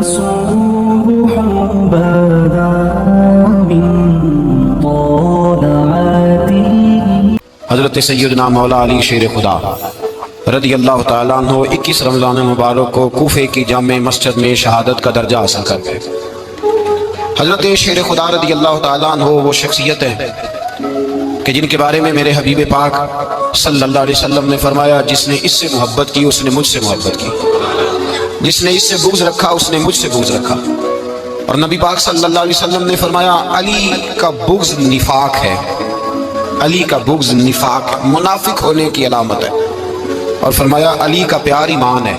حبذا من طالعاته. حضرت سیدنا مولا علی شیر خدا رضی اللہ تعالیٰ عنہ 21 رمضان مبارک کو کوفے کی جامع مسجد میں شہادت کا درجہ حاصل کر گئے. حضرت شیر خدا رضی اللہ تعالیٰ عنہ وہ شخصیت ہے کہ جن کے بارے میں میرے حبیب پاک صلی اللہ علیہ وسلم نے فرمایا جس نے اس سے محبت کی اس نے مجھ سے محبت کی، جس نے اس سے بغض رکھا اس نے مجھ سے بغض رکھا. اور نبی پاک صلی اللہ علیہ وسلم نے فرمایا علی کا بغض نفاق ہے، علی کا بغض نفاق منافق ہونے کی علامت ہے. اور فرمایا علی کا پیار ایمان ہے.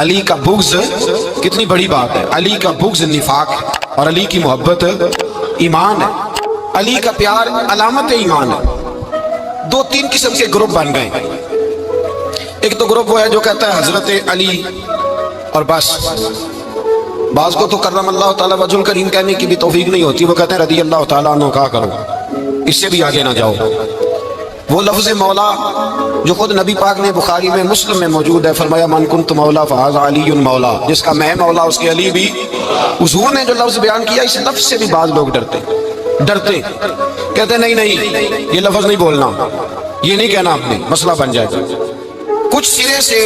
علی کا بغض کتنی بڑی بات ہے، علی کا بغض نفاق اور علی کی محبت ایمان ہے. علی کا پیار علامت ایمان ہے. دو تین قسم کے گروپ بن گئے. ایک تو گروپ وہ ہے جو کہتا ہے حضرت علی اور بس. بعض کو تو کرم اللہ تعالیٰ وجہ الکریم کہنے کی بھی توفیق نہیں ہوتی، وہ کہتے ہیں رضی اللہ تعالیٰ عنہ کہا کرو، اس سے بھی آگے نہ جاؤ. وہ لفظ مولا جو خود نبی پاک نے بخاری میں مسلم میں موجود ہے، فرمایا من کنت مولا فہذا علی مولا، جس کا میں مولا اس کے علی بھی. حضور نے جو لفظ بیان کیا اس لفظ سے بھی بعض لوگ ڈرتے کہتے ہیں نہیں یہ لفظ نہیں بولنا، یہ نہیں کہنا، آپ نے مسئلہ بن جائے گا. کچھ سرے سے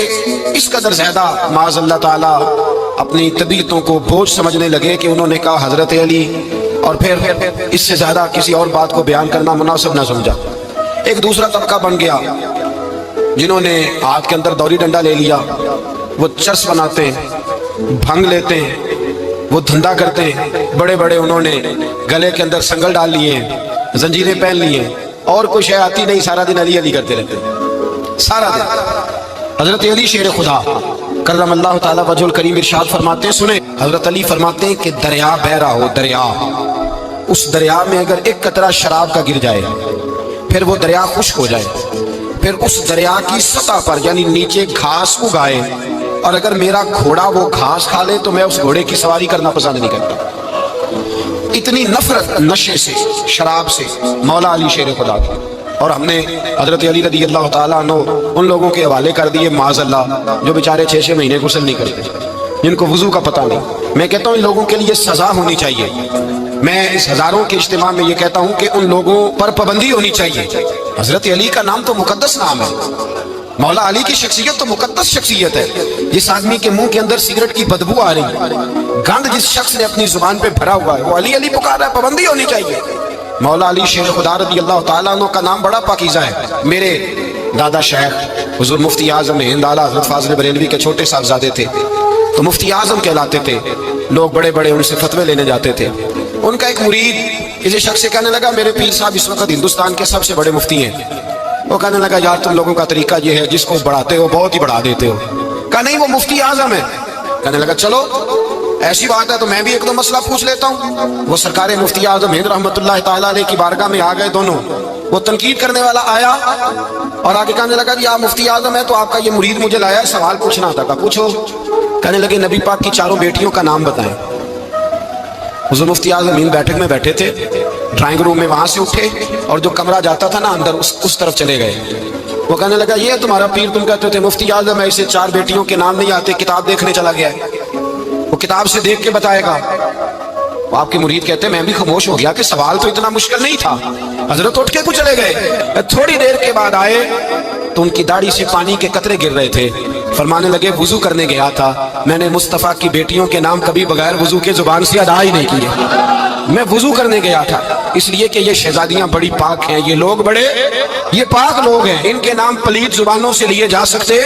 اس قدر زیادہ معاذ اللہ تعالیٰ اپنی طبیعتوں کو بوجھ سمجھنے لگے کہ انہوں نے کہا حضرت علی اور پھر اس سے زیادہ کسی اور بات کو بیان کرنا مناسب نہ سمجھا. ایک دوسرا طبقہ بن گیا جنہوں نے ہاتھ کے اندر دوری ڈنڈا لے لیا، وہ چرس بناتے ہیں، بھنگ لیتے ہیں، وہ دھندا کرتے ہیں. بڑے بڑے انہوں نے گلے کے اندر سنگل ڈال لیے ہیں، زنجیریں پہن لیے ہیں، اور کوئی شے آتی نہیں، سارا دن علی علی کرتے رہتے ہیں سارا دن. حضرت علی شیر خدا کرم اللہ تعالیٰ وجہ الکریم ارشاد فرماتے ہیں، سنیں حضرت علی فرماتے ہیں کہ دریا بہ رہا ہو، دریا، اس دریا میں اگر ایک قطرہ شراب کا گر جائے پھر وہ دریا خشک ہو جائے، پھر اس دریا کی سطح پر یعنی نیچے گھاس اگائے، اور اگر میرا گھوڑا وہ گھاس کھا لے تو میں اس گھوڑے کی سواری کرنا پسند نہیں کرتا. اتنی نفرت نشے سے، شراب سے مولا علی شیر خدا کی. اور ہم نے حضرت علی رضی اللہ تعالیٰ عنہ ان لوگوں کے حوالے کر دیے معاذ اللہ جو بیچارے 6 مہینے غسل نہیں کرتے، جن کو وضو کا پتہ نہیں. میں کہتا ہوں ان لوگوں کے لیے سزا ہونی چاہیے. میں اس ہزاروں کے اجتماع میں یہ کہتا ہوں کہ ان لوگوں پر پابندی ہونی چاہیے. حضرت علی کا نام تو مقدس نام ہے، مولا علی کی شخصیت تو مقدس شخصیت ہے. جس آدمی کے منہ کے اندر سگریٹ کی بدبو آ رہی، گند جس شخص نے اپنی زبان پہ بھرا ہوا ہے، وہ علی علی پکار رہا ہے، پابندی ہونی چاہیے. مولا علی شیر خدا رضی اللہ تعالیٰ عنہ کا نام بڑا پاکیزہ ہے. میرے دادا شیخ حضور مفتی اعظم ہند اعلیٰ حضرت فاضل بریلوی کے چھوٹے صاحبزادے تھے، تو مفتی اعظم کہلاتے تھے. لوگ بڑے بڑے ان سے فتوے لینے جاتے تھے. ان کا ایک مرید کسی شخص سے کہنے لگا میرے پیر صاحب اس وقت ہندوستان کے سب سے بڑے مفتی ہیں. وہ کہنے لگا یار تم لوگوں کا طریقہ یہ ہے جس کو بڑھاتے ہو بہت ہی بڑھا دیتے ہو. کہا نہیں وہ مفتی اعظم ہے. کہنے لگا چلو ایسی بات ہے تو میں بھی ایک دو مسئلہ پوچھ لیتا ہوں. وہ سرکار مفتی اعظم ہند رحمۃ اللہ تعالیٰ علیہ کی بارگاہ میں آ گئے دونوں. وہ تنقید کرنے والا آیا اور آگے کہنے لگا کہ آپ مفتی اعظم ہے تو آپ کا یہ مرید مجھے لایا ہے سوال پوچھنا تھا. کہا پوچھو. کہنے لگے نبی پاک کی 4 بیٹیوں کا نام بتائیں. حضور مفتی اعظم ہند بیٹھک میں بیٹھے تھے، ڈرائنگ روم میں وہاں سے اٹھے اور جو کمرہ جاتا تھا نا اندر اس طرف چلے گئے. وہ کہنے لگا یہ تمہارا پیر تم کہتے تھے مفتی اعظم ہے، اسے 4 بیٹیوں کے نام نہیں آتے، کتاب دیکھنے چلا گیا ہے، وہ کتاب سے دیکھ کے بتائے گا. آپ کے مرید کہتے ہیں میں بھی خاموش ہو گیا کہ سوال تو اتنا مشکل نہیں تھا. حضرت اٹھ کے کچھ چلے گئے. تھوڑی دیر کے بعد آئے تو ان کی داڑھی سے پانی کے قطرے گر رہے تھے. فرمانے لگے وضو کرنے گیا تھا، میں نے مصطفیٰ کی بیٹیوں کے نام کبھی بغیر وضو کے زبان سے ادا ہی نہیں کیے. میں وضو کرنے گیا تھا اس لیے کہ یہ شہزادیاں بڑی پاک ہیں، یہ لوگ بڑے یہ پاک لوگ ہیں، ان کے نام پلید زبانوں سے لیے جا سکتے،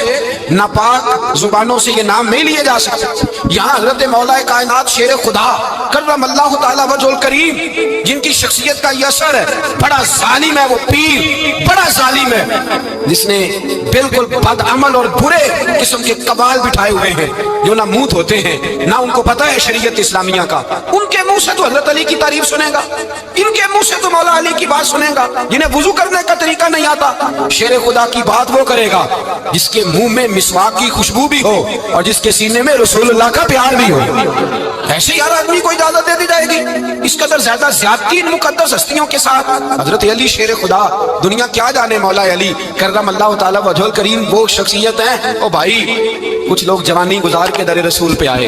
ناپاک زبانوں سے یہ نام نہیں لیے جا سکتے. یہاں حضرت مولا کائنات شیر خدا کرم اللہ تعالیٰ وجہ الکریم جن کی شخصیت کا یہ اثر ہے، بڑا ظالم ہے وہ پیر، بڑا ظالم ہے جس نے بالکل بد عمل اور برے قسم کے قبال بٹھائے ہوئے ہیں جو نہ منہ دھوتے ہیں نہ ان کو پتہ ہے شریعت اسلامیہ کا. ان کے منہ سے تو حضرت علی کی تعریف سنے گا، ان کے منہ سے تو مولا علی کی بات سنے گا. جنہیں وضو کرنے کا طریقہ نہیں آتا شیر خدا کی بات وہ کرے گا جس کے منہ میں مسواک کی خوشبو بھی ہو اور جس کے سینے میں رسول اللہ کا پیار بھی ہو. ایسے ہر آدمی کو اجازت دے دی جائے گی؟ اس قدر زیادہ زیادتی ان مقدس ہستیوں کے ساتھ. حضرت علی شیر خدا دنیا کیا جانے مولا علی کرم اللہ تعالیٰ وجہ الکریم وہ شخصیت ہیں. او بھائی کچھ لوگ جوانی گزار کے در رسول پہ آئے،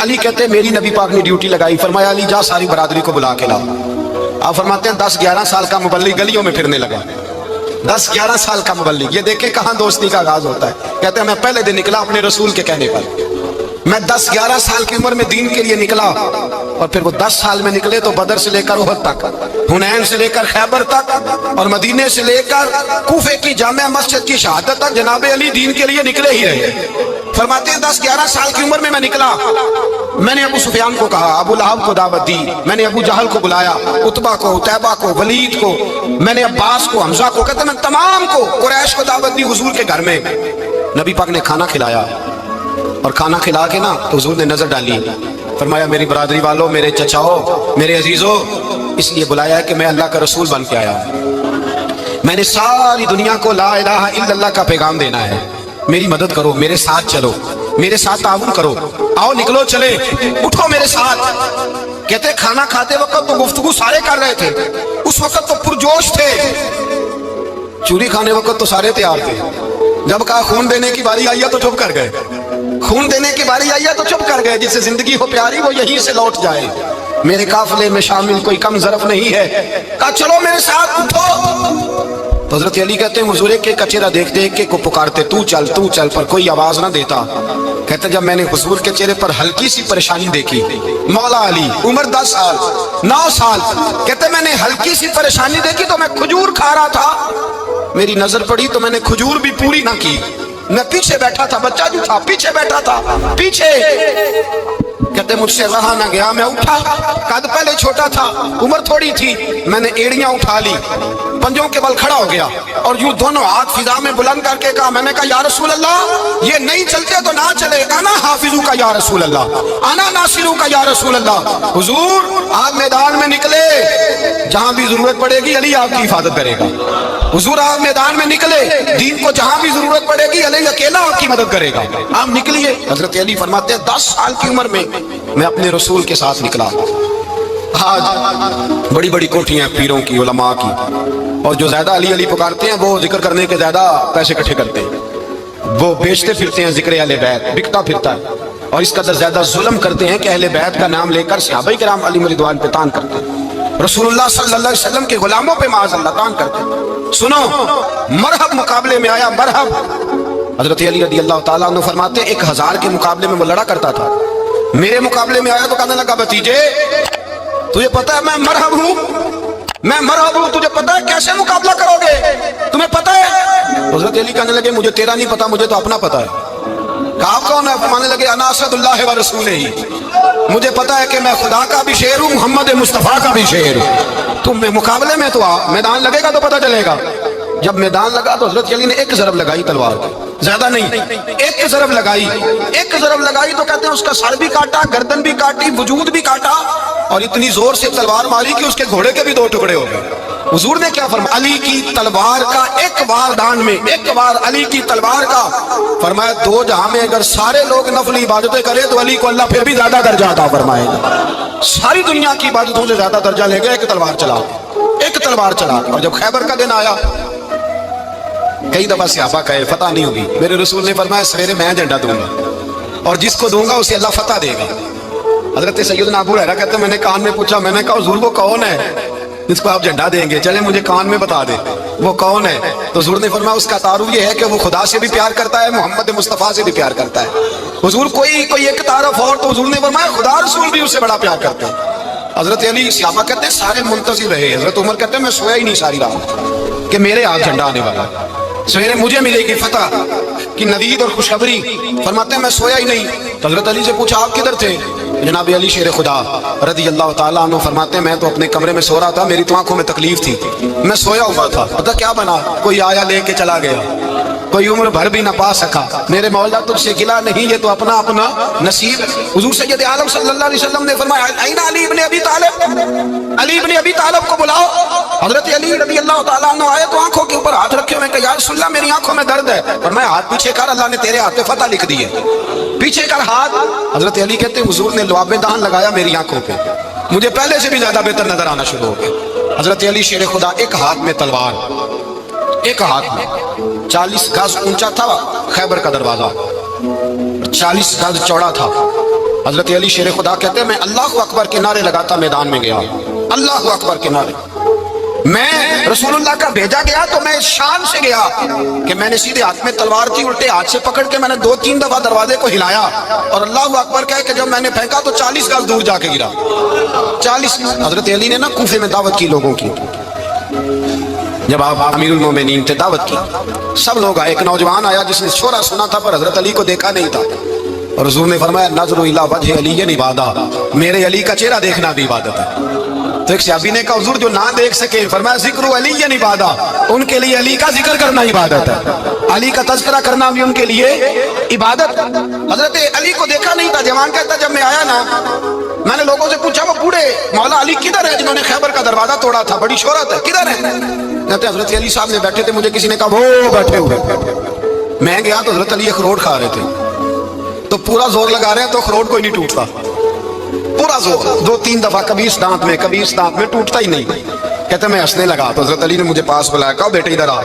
علی کہتے ہیں میری نبی پاک نے ڈیوٹی لگائی، فرمایا علی جا ساری برادری کو بلا کے لا۔ آپ فرماتے ہیں 10-11 سال کا مبلغ گلیوں میں پھرنے لگا، 10-11 سال کا مبلغ، یہ دیکھیں کہاں دوستی کا آغاز ہوتا ہے۔ کہتے ہیں میں پہلے دن نکلا اپنے رسول کے کہنے پر، میں 10-11 سال کی عمر میں دین کے لیے نکلا، اور پھر وہ 10 سال میں نکلے تو بدر سے لے کر احد تک، حنین سے لے کر خیبر تک، اور مدینے سے لے کر کوفے کی جامع مسجد کی شہادت تک جناب علی دین کے لیے نکلے ہی رہے۔ فرماتے ہیں 10-11 سال کی عمر میں نکلا، میں نے ابو سفیان کو کہا، ابو لہب کو دعوت دی، میں نے ابو جہل کو بلایا، عتبہ کو، عتیبہ کو، ولید کو، میں نے عباس کو، حمزہ کو، کہتے ہیں میں تمام کو، قریش کو دعوت دی حضور کے گھر میں۔ نبی پاک نے کھانا کھلایا، اور کھانا کھلا کے نا تو حضور نے نظر ڈالی، فرمایا میری برادری والوں، میرے چچاؤ، میرے عزیزوں، اس لیے بلایا ہے کہ میں اللہ کا رسول بن کے آیا ہوں، میں نے ساری دنیا کو لا الہ الا اللہ کا پیغام دینا ہے، میری مدد کرو، میرے ساتھ چلو، میرے ساتھ تعاون کرو، آؤ نکلو چلے، اٹھو میرے ساتھ۔ کہتے کھانا کھاتے وقت تو گفتگو سارے کر رہے تھے، اس وقت تو پرجوش تھے، چوری کھانے وقت تو سارے تیار تھے، جب کہا خون دینے کی باری آئی ہے تو چپ کر گئے، خون دینے کی باری آئی ہے تو چپ کر گئے، جسے زندگی ہو پیاری وہ یہیں سے لوٹ جائے، میرے قافلے میں شامل کوئی کم ظرف نہیں ہے، کہا چلو میرے ساتھ اٹھو۔ تو حضرت علی کہتے ہیں حضور ایک چہرہ دیکھتے ایک کو پکارتے تو چل پر کوئی آواز نہ دیتا۔ کہتے جب میں نے حضور کے چہرے پر ہلکی سی پریشانی دیکھی، مولا علی عمر 10 سال 9 سال، کہتے میں نے ہلکی سی پریشانی دیکھی تو میں کھجور کھا رہا تھا، میری نظر پڑی تو میں نے کھجور بھی پوری نہ کی، میں پیچھے بیٹھا تھا، بچہ جو تھا پیچھے بیٹھا تھا پیچھے، کہتے مجھ سے رہا نہ گیا، میں اٹھا، قد پہلے چھوٹا تھا، عمر تھوڑی تھی، میں نے ایڑیاں اٹھا لی، پنجوں کے بل کھڑا ہو گیا، اور یوں دونوں ہاتھ فضا میں بلند کر کے کہا، میں نے کہا یا رسول اللہ یہ نہیں چلتے تو نہ چلے، انا حافظو کا یا رسول اللہ، انا ناصرو کا یا رسول اللہ۔ حضور آپ میدان میں نکلے، جہاں بھی ضرورت پڑے گی علی آپ کی حفاظت کرے گا، حضور آپ میدان میں نکلے، دین کو جہاں بھی ضرورت پڑے گی علی اکیلا آپ کی مدد کرے گا، آپ نکلیے۔ حضرت علی فرماتے ہیں 10 سال کی عمر میں میں اپنے رسول کے ساتھ نکلا۔ آج بڑی بڑی کوٹھیاں پیروں کی، علماء کی، اور جو زیادہ علی علی پکارتے ہیں وہ ذکر کرنے کے زیادہ پیسے اکٹھے کرتے ہیں، وہ بیچتے پھرتے ہیں ذکر اہل بیت، بکتا پھرتا ہے، اور اس قدر زیادہ ظلم کرتے ہیں کہ اہل بیت کا نام لے کر صحابہ کرام علیہم رضوان پہ تان کرتے ہیں، رسول اللہ صلی اللہ علیہ وسلم کے غلاموں پہ معاذ اللہ تان کرتے ہیں۔ سنو مرحب مقابلے میں آیا، مرحب۔ حضرت علی رضی اللہ تعالیٰ عنہ فرماتے 1000 کے مقابلے میں وہ لڑا کرتا تھا، میرے مقابلے میں آیا تو کہنے لگا بھتیجے تجھے پتا ہے میں مرحب ہوں، میں مرحب ہوں، تجھے پتا ہے کیسے مقابلہ کرو گے، تمہیں پتا ہے؟ حضرت علی کہنے لگے مجھے تیرا نہیں پتا، مجھے تو اپنا پتا ہے۔ کہا آپ کون ہے؟ فرمانے لگے انا اسد اللہ و رسولہ، مجھے پتا ہے کہ میں خدا کا بھی شعر ہوں، محمد مصطفیٰ کا بھی شعر ہوں، تم مقابلے میں تو آ، میدان لگے گا تو پتہ چلے گا۔ جب میدان لگا تو حضرت علی نے ایک ضرب لگائی تلوار کی، زیادہ نہیں، ایک ضرب لگائی، ایک ضرب لگائی تو کہتے ہیں اس کا سر بھی کاٹا، گردن بھی کاٹی، وجود بھی کاٹا، اور اتنی زور سے تلوار ماری کہ اس کے گھوڑے کے بھی 2 ٹکڑے ہو گئے۔ حضور نے کیا فرمایا؟ علی کی تلوار کا ایک وار دان میں، ایک وار علی کی تلوار کا، فرمایا 2 جہاں میں اگر سارے لوگ نفلی عبادتیں کرے تو علی کو اللہ پھر بھی زیادہ درجہ عطا فرمائے گا، ساری دنیا کی عبادتوں سے زیادہ درجہ لے گا ایک تلوار چلا، ایک تلوار چلا۔ اور جب خیبر کا دن آیا، کئی دفعہ صحابہ کہے فتح نہیں ہوگی، میرے رسول نے فرمایا سویرے میں جھنڈا دوں گا، اور جس کو دوں گا اسے اللہ فتح دے گا۔ حضرت سیدنا ابو ہریرہ کہتے ہیں میں نے کان میں پوچھا، میں نے کہا حضور وہ کون ہے جس کو آپ جھنڈا دیں گے؟ چلے مجھے کان میں بتا دے وہ کون ہے۔ تو حضور نے فرمایا اس کا تعارف یہ ہے کہ وہ خدا سے بھی پیار کرتا ہے، محمد مصطفیٰ سے بھی پیار کرتا ہے۔ حضور کوئی ایک تعارف اور، تو حضور نے فرمایا خدا رسول بھی اس سے بڑا پیار کرتے ہیں۔ حضرت علی صحابہ کہتے ہیں سارے منتظر رہے، حضرت عمر کہتے ہیں میں سویا ہی نہیں ساری رات کہ میرے ہاتھ جھنڈا آنے والا، سویرے مجھے ملے گی فتح کی نوید اور خوشخبری، فرماتے ہیں میں سویا ہی نہیں۔ تو حضرت علی سے پوچھا آپ کدھر تھے؟ جناب علی شیر خدا رضی اللہ تعالیٰ عنہ فرماتے ہیں میں تو اپنے کمرے میں سو رہا تھا، میری تو آنکھوں میں تکلیف تھی، میں سویا ہوا تھا، پتہ کیا بنا؟ کوئی آیا لے کے چلا گیا، کوئی عمر بھر بھی نہ پا سکا، میرے مولا تجھ سے گلا نہیں، یہ تو اپنا اپنا نصیب ہے۔ حضور سید عالم صلی اللہ علیہ وسلم نے فرمایا این علی ابن ابی طالب، علی ابن ابی طالب کو بلاؤ۔ حضرت علی رضی اللہ تعالیٰ عنہ آئے تو آنکھوں کے اوپر ہاتھ رکھے ہوئے کہ یا رسول اللہ میری آنکھوں میں درد ہے، اور میں ہاتھ پیچھے کر، اللہ نے تیرے ہاتھ پہ فتح لکھ دی ہے، پیچھے کر ہاتھ۔ حضرت علی کہتے ہیں حضور نے لعاب دہن لگایا میری آنکھوں پہ، مجھے پہلے سے بھی زیادہ بہتر نظر آنا شروع ہو گیا۔ حضرت علی شیر خدا ایک ہاتھ میں تلوار، ایک ہاتھ میں 40 گز اونچا تھا خیبر کا دروازہ، 40 گز چوڑا تھا، حضرت علی شیر خدا کہتے ہیں میں اللہ اکبر کے نعرے لگاتا میدان میں گیا، اللہ اکبر کے نعرے. میں رسول اللہ کا بھیجا گیا تو میں شان سے گیا کہ میں نے سیدھے ہاتھ میں تلوار تھی، الٹے ہاتھ سے پکڑ کے میں نے 2-3 دفعہ دروازے کو ہلایا اور اللہ اکبر کہہ کہ جب میں نے پھینکا تو 40 گز دور جا کے گرا. 40. حضرت علی نے نا کوفے میں دعوت کی لوگوں کی. جب آپ امیر المومنین تھے دعوت کی، سب لوگ آئے. ایک نوجوان آیا جس نے شورا سنا تھا پر حضرت علی کو دیکھا نہیں تھا، اور حضور نے فرمایا نظر الی وجہ علی عبادہ، میرے علی کا چہرہ دیکھنا بھی عبادت ہے. تو ایک صحابی نے کہا حضور جو نہ دیکھ سکے، فرمایا ذکر علی عبادہ، ان کے لیے علی کا ذکر کرنا عبادت ہے، علی کا تذکرہ کرنا بھی ان کے لیے عبادت. حضرت علی کو دیکھا نہیں تھا. جوان کہتا جب میں آیا نا میں نے لوگوں سے پوچھا وہ بوڑھے مولا علی کدھر ہے جنہوں نے خیبر کا دروازہ توڑا تھا، بڑی شہرت ہے، کدھر ہے؟ کہتے حضرت علی صاحب نے بیٹھے تھے، مجھے کسی نے کہا وہ بیٹھے ہوئے. میں گیا تو حضرت علی اخروٹ کھا رہے تھے، تو پورا زور لگا رہے ہیں تو اخروٹ کوئی نہیں ٹوٹتا، پورا زور 2-3 دفعہ، کبھی اس دانت میں کبھی اس دانت میں، ٹوٹتا ہی نہیں. کہتے میں ہنسنے لگا تو حضرت علی نے مجھے پاس بلایا، کہا بیٹے ادھر آ.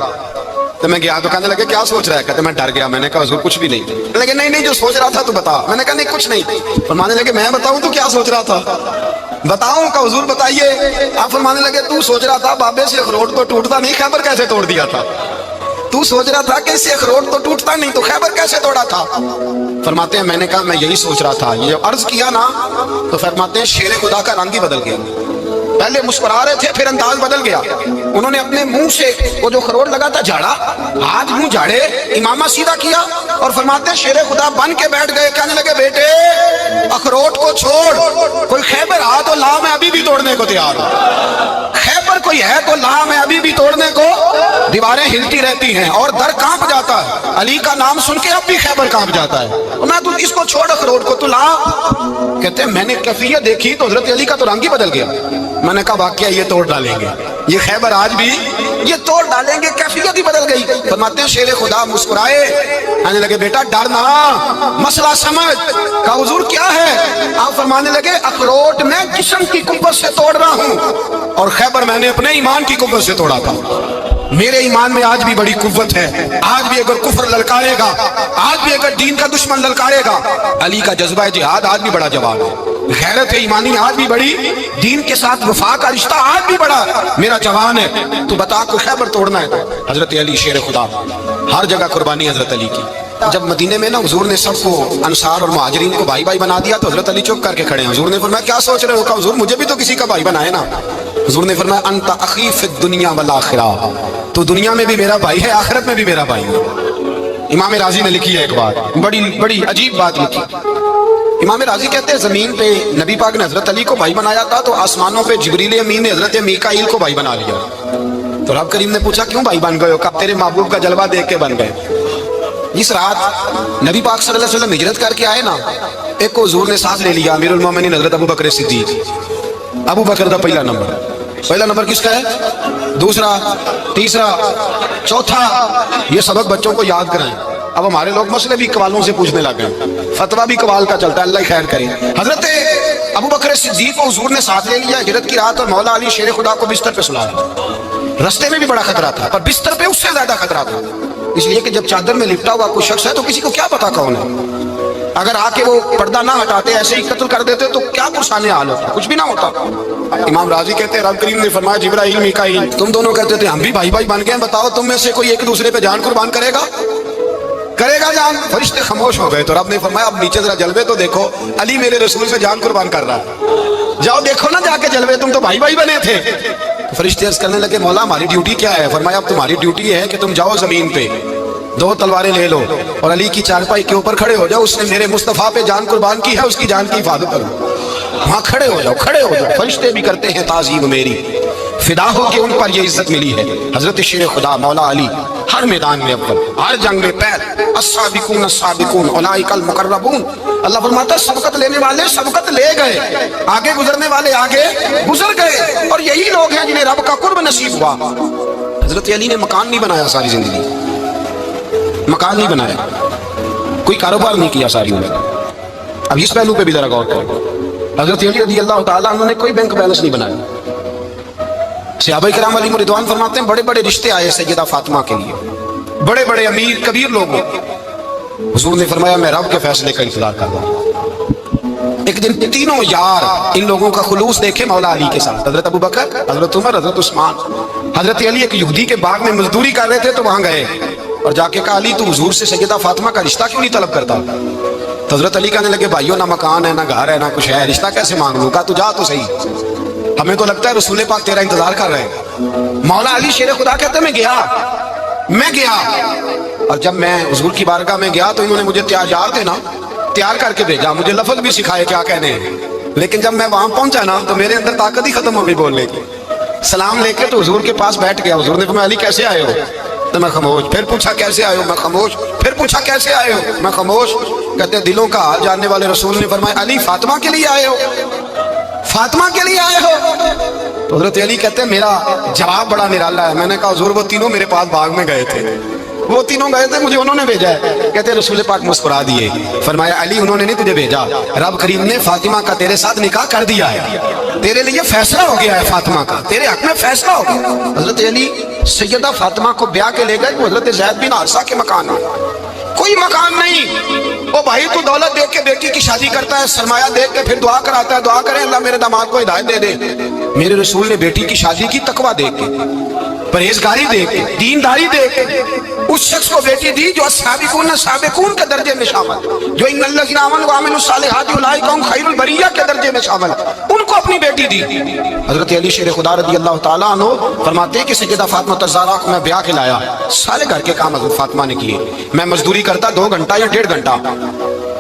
تو میں گیا تو کہنے لگے کیا سوچ رہا ہے؟ کہتے میں ڈر گیا. میں نے کہا حضور کچھ بھی نہیں. لیکن نہیں جو سوچ رہا تھا تو بتا. میں نے کہا نہیں کچھ نہیں. فرمانے لگے میں بتاؤں تو کیا سوچ رہا تھا؟ بتاؤں؟ کہ حضور بتائیے. آپ فرمانے لگے تو سوچ رہا تھا بابے سے اخروٹ تو ٹوٹتا نہیں، خیبر کیسے توڑ دیا تھا؟ تو سوچ رہا تھا کہ اس سے اخروٹ تو ٹوٹتا نہیں تو خیبر کیسے توڑا تھا؟ فرماتے ہیں میں نے کہا میں یہی سوچ رہا تھا. یہ عرض کیا نا تو فرماتے ہیں شیر خدا کا رنگ ہی بدل گیا. پہلے مسکرا رہے تھے پھر انداز بدل گیا. انہوں نے اپنے منہ سے وہ جو خروٹ لگا تھا جھاڑا، ہاتھ منہ جھاڑے، امامہ سیدھا کیا اور فرماتے ہیں شیر خدا بن کے بیٹھ گئے. کہنے لگے بیٹے اخروٹ کو چھوڑ، کوئی خیبر آ تو لا، میں ابھی بھی توڑنے کو تیار ہوں. خیبر کوئی ہے تو لا، میں ابھی بھی توڑنے کو. دیواریں ہلتی رہتی ہیں اور در کانپ جاتا ہے، علی کا نام سن کے اب بھی خیبر کانپ جاتا ہے. میں تو اس کو چھوڑ اخروٹ کو تو لا. کہتے ہیں میں نے کیفیت دیکھی تو حضرت علی کا تو رنگ ہی بدل گیا. میں نے کہا واقعہ یہ توڑ ڈالیں گے، یہ خیبر آج بھی یہ توڑ ڈالیں گے. کیفیت ہی بدل گئی. فرماتے ہیں شیر خدا مسکرائے، کہنے لگے بیٹا ڈرنا، مسئلہ سمجھ. کہا حضور کیا ہے؟ آپ فرمانے لگے اخروٹ میں جسم کی قوت سے توڑ رہا ہوں اور خیبر میں نے اپنے ایمان کی قوت سے توڑا تھا. میرے ایمان میں آج بھی بڑی قوت ہے. آج بھی اگر کفر للکارے گا، آج بھی اگر دین کا دشمن للکارے گا، علی کا جذبہ جہاد آج بھی بڑا جواب ہے. غیرت ایمانی آج بھی بڑی، دین کے ساتھ وفا کا رشتہ آج بھی بڑا میرا جوان ہے. تو بتا کو خیبر توڑنا ہے تو حضرت علی شیر خدا، ہر جگہ قربانی حضرت علی کی. جب مدینے میں نا حضور نے سب کو انصار اور مہاجرین کو بھائی بھائی بنا دیا تو حضرت علی چپ کر کے کھڑے ہیں. حضور نے فرمایا کیا سوچ رہے ہو؟ کہا حضور مجھے بھی تو کسی کا بھائی بنائے نا. حضور نے فرمایا انت اخی فی الدنیا والآخرہ، تو دنیا میں بھی میرا بھائی ہے، آخرت میں بھی میرا بھائی ہے. امام راضی نے لکھی ہے ایک بات، بڑی عجیب بات لکھی. امام راضی کہتے ہیں زمین پہ نبی پاک نے حضرت علی کو بھائی بنایا تھا تو آسمانوں پہ جبریل امین نے حضرت میکائیل کو بھائی بنا لیا. تو رب کریم نے پوچھا کیوں بھائی بن گئے ہو؟ کہا تیرے محبوب کا جلوہ دیکھ کے بن گئے. جس رات نبی پاک صلی اللہ علیہ وسلم ہجرت کر کے آئے نا، ایک کو حضور نے ساتھ لے لیا، امیر المومنین حضرت ابو بکر صدیق. ابو بکر دا پہلا نمبر کس کا ہے؟ دوسرا، تیسرا، چوتھا. یہ سبق بچوں کو یاد کرائیں. اب ہمارے لوگ مسئلے بھی قوالوں سے پوچھنے لگ گئے، فتویٰ بھی قوال کا چلتا ہے، اللہ خیر کرے. حضرت ابو بکر صدیق کو حضور نے ساتھ لے لیا ہجرت کی رات، اور مولا علی شیر خدا کو بستر پہ سلایا. رستے میں بھی بڑا خطرہ تھا پر بستر پہ اس سے زیادہ خطرہ تھا، اس لیے کہ جب چادر میں لپٹا ہوا کوئی شخص ہے تو کسی کو کیا پتا کون ہے. اگر آ کے وہ پردہ نہ ہٹاتے ایسے ہی قتل کر دیتے تو کیا پرسان حال ہوتا، کچھ بھی نہ ہوتا. امام راضی کہتے ہیں رب کریم نے فرمایا جبرائیل میکائیل تم دونوں کہتے تھے ہم بھی بھائی بھائی بن گئے ہیں، بتاؤ تم میں سے کوئی ایک دوسرے پہ جان قربان کرے گا جان؟ فرشتے خاموش ہو گئے. تو رب نے فرمایا اب نیچے ذرا جلوے تو دیکھو، علی میرے رسول سے جان قربان کر رہا ہے، جاؤ دیکھو نا جا کے جلوے، تم تو بھائی بھائی بنے تھے. فرشتے عرض کرنے لگے مولا ہماری ڈیوٹی کیا ہے؟ فرمایا اب تمہاری ڈیوٹی ہے کہ تم جاؤ زمین پہ 2 تلواریں لے لو اور علی کی چارپائی کے اوپر کھڑے ہو جاؤ، اس نے میرے مصطفیٰ پہ جان قربان کی ہے، اس کی جان کی حفاظت کرو. وہاں کھڑے ہو جاؤ. فرشتے بھی کرتے ہیں تعظیم میری، فدا ہو کے ان پر یہ عزت ملی ہے. حضرت شیر خدا مولا علی ہر میدان میں اول، ہر جنگ میں پہل. السابقون السابقون اولئک المقربون. اللہ فرماتا ہے سبقت لینے والے سبقت لے گئے، آگے گزرنے والے آگے گزر گئے، اور یہی لوگ ہیں جنہیں رب کا قرب نصیب ہوا. حضرت علی نے مکان نہیں بنایا ساری زندگی، مکان نہیں بنایا، کوئی کاروبار نہیں کیا ساری عمر. اب اس پہلو پہ بھی ذرا غور کریں. حضرت علی رضی اللہ تعالیٰ عنہ نے کوئی بینک بیلنس نہیں بنایا. صحابہ کرام علیہم رضوان فرماتے ہیں بڑے بڑے رشتے آئے سیدہ فاطمہ کے لیے، بڑے بڑے امیر کبیر لوگوں. حضور نے فرمایا میں رب کے فیصلے کا انتظار کر رہا ہوں. ایک دن تینوں یار ان لوگوں کا خلوص دیکھے مولا علی کے ساتھ، حضرت ابو بکر، حضرت عمر، حضرت عثمان۔ حضرت علی ایک یہودی کے باغ میں مزدوری کر رہے تھے تو وہاں گئے اور جا کے کہا علی تو حضور سے سیدہ فاطمہ کا رشتہ کیوں نہیں طلب کرتا؟ تو حضرت علی کہنے لگے بھائیو نہ مکان ہے نہ گھر ہے نہ کچھ ہے، رشتہ کیسے مانگ لوں؟ کہا تو جا تو صحیح، ہمیں تو لگتا ہے رسول پاک تیرا انتظار کر رہے ہیں۔ مولا علی شیر خدا کہتے ہیں میں گیا اور جب میں حضور کی بارگاہ میں گیا تو انہوں نے مجھے تیار کر کے بھیجا، مجھے لفظ بھی سکھائے کیا کہنے ہیں، لیکن جب میں وہاں پہنچا نا تو میرے اندر طاقت ہی ختم ہو گئی بولنے کی۔ سلام لے کے تو حضور کے پاس بیٹھ گیا، حضور نے فرمایا علی کیسے آئے ہو؟ تو میں خاموش، پھر پوچھا کیسے آئے ہو؟ میں خاموش، پھر پوچھا کیسے آئے ہو؟ میں خاموش۔ کہتے ہیں دلوں کا حال جاننے والے رسول نے فرمایا علی فاطمہ کے لیے آئے ہو؟ فاطمہ کے لیے آئے ہو؟ تو حضرت علی کہتے ہیں میرا جواب بڑا نرالا ہے۔ میں نے کہا حضور وہ تینوں میرے پاس باغ میں گئے تھے، وہ تینوں گئے تھے، مجھے انہوں نے بھیجا ہے۔ کہتے ہیں رسول پاک مسکرا دیے، فرمایا علی انہوں نے نہیں تجھے بھیجا، رب کریم نے فاطمہ کا تیرے ساتھ نکاح کر دیا ہے، تیرے لیے فیصلہ ہو گیا ہے، فاطمہ کا تیرے حق میں فیصلہ ہو گیا۔ حضرت علی سیدہ فاطمہ کو بیاہ کے لے گئے، وہ حضرت زید بن حارثہ کے مکان میں، کوئی مکان نہیں۔ او بھائی تو دولت دیکھ کے بیٹی کی شادی کرتا ہے، سرمایہ دیکھ کے پھر دعا کراتا ہے، دعا کریں اللہ میرے داماد کو ہدایت دے دے۔ میرے رسول نے بیٹی کی شادی کی تقویٰ دیکھ کے، پرہیزگاری دیکھ کے، دینداری دیکھ کے، اس شخص کو بیٹی دی جو سابقون کے درجے میں شامل، جو ان الذین آمنوا وعملوا الصالحات اولئک هم خیر البریہ کے درجے میں شامل، ان کو اپنی بیٹی دی۔ حضرت علی شیر خدا رضی اللہ تعالیٰ عنہ فرماتے ہیں کہ سیدہ فاطمہ الزہرا کو میں بیاہ کے لایا، سارے گھر کے کام حضرت فاطمہ نے کیے، میں مزدوری کرتا 2 گھنٹہ یا 1.5 گھنٹہ،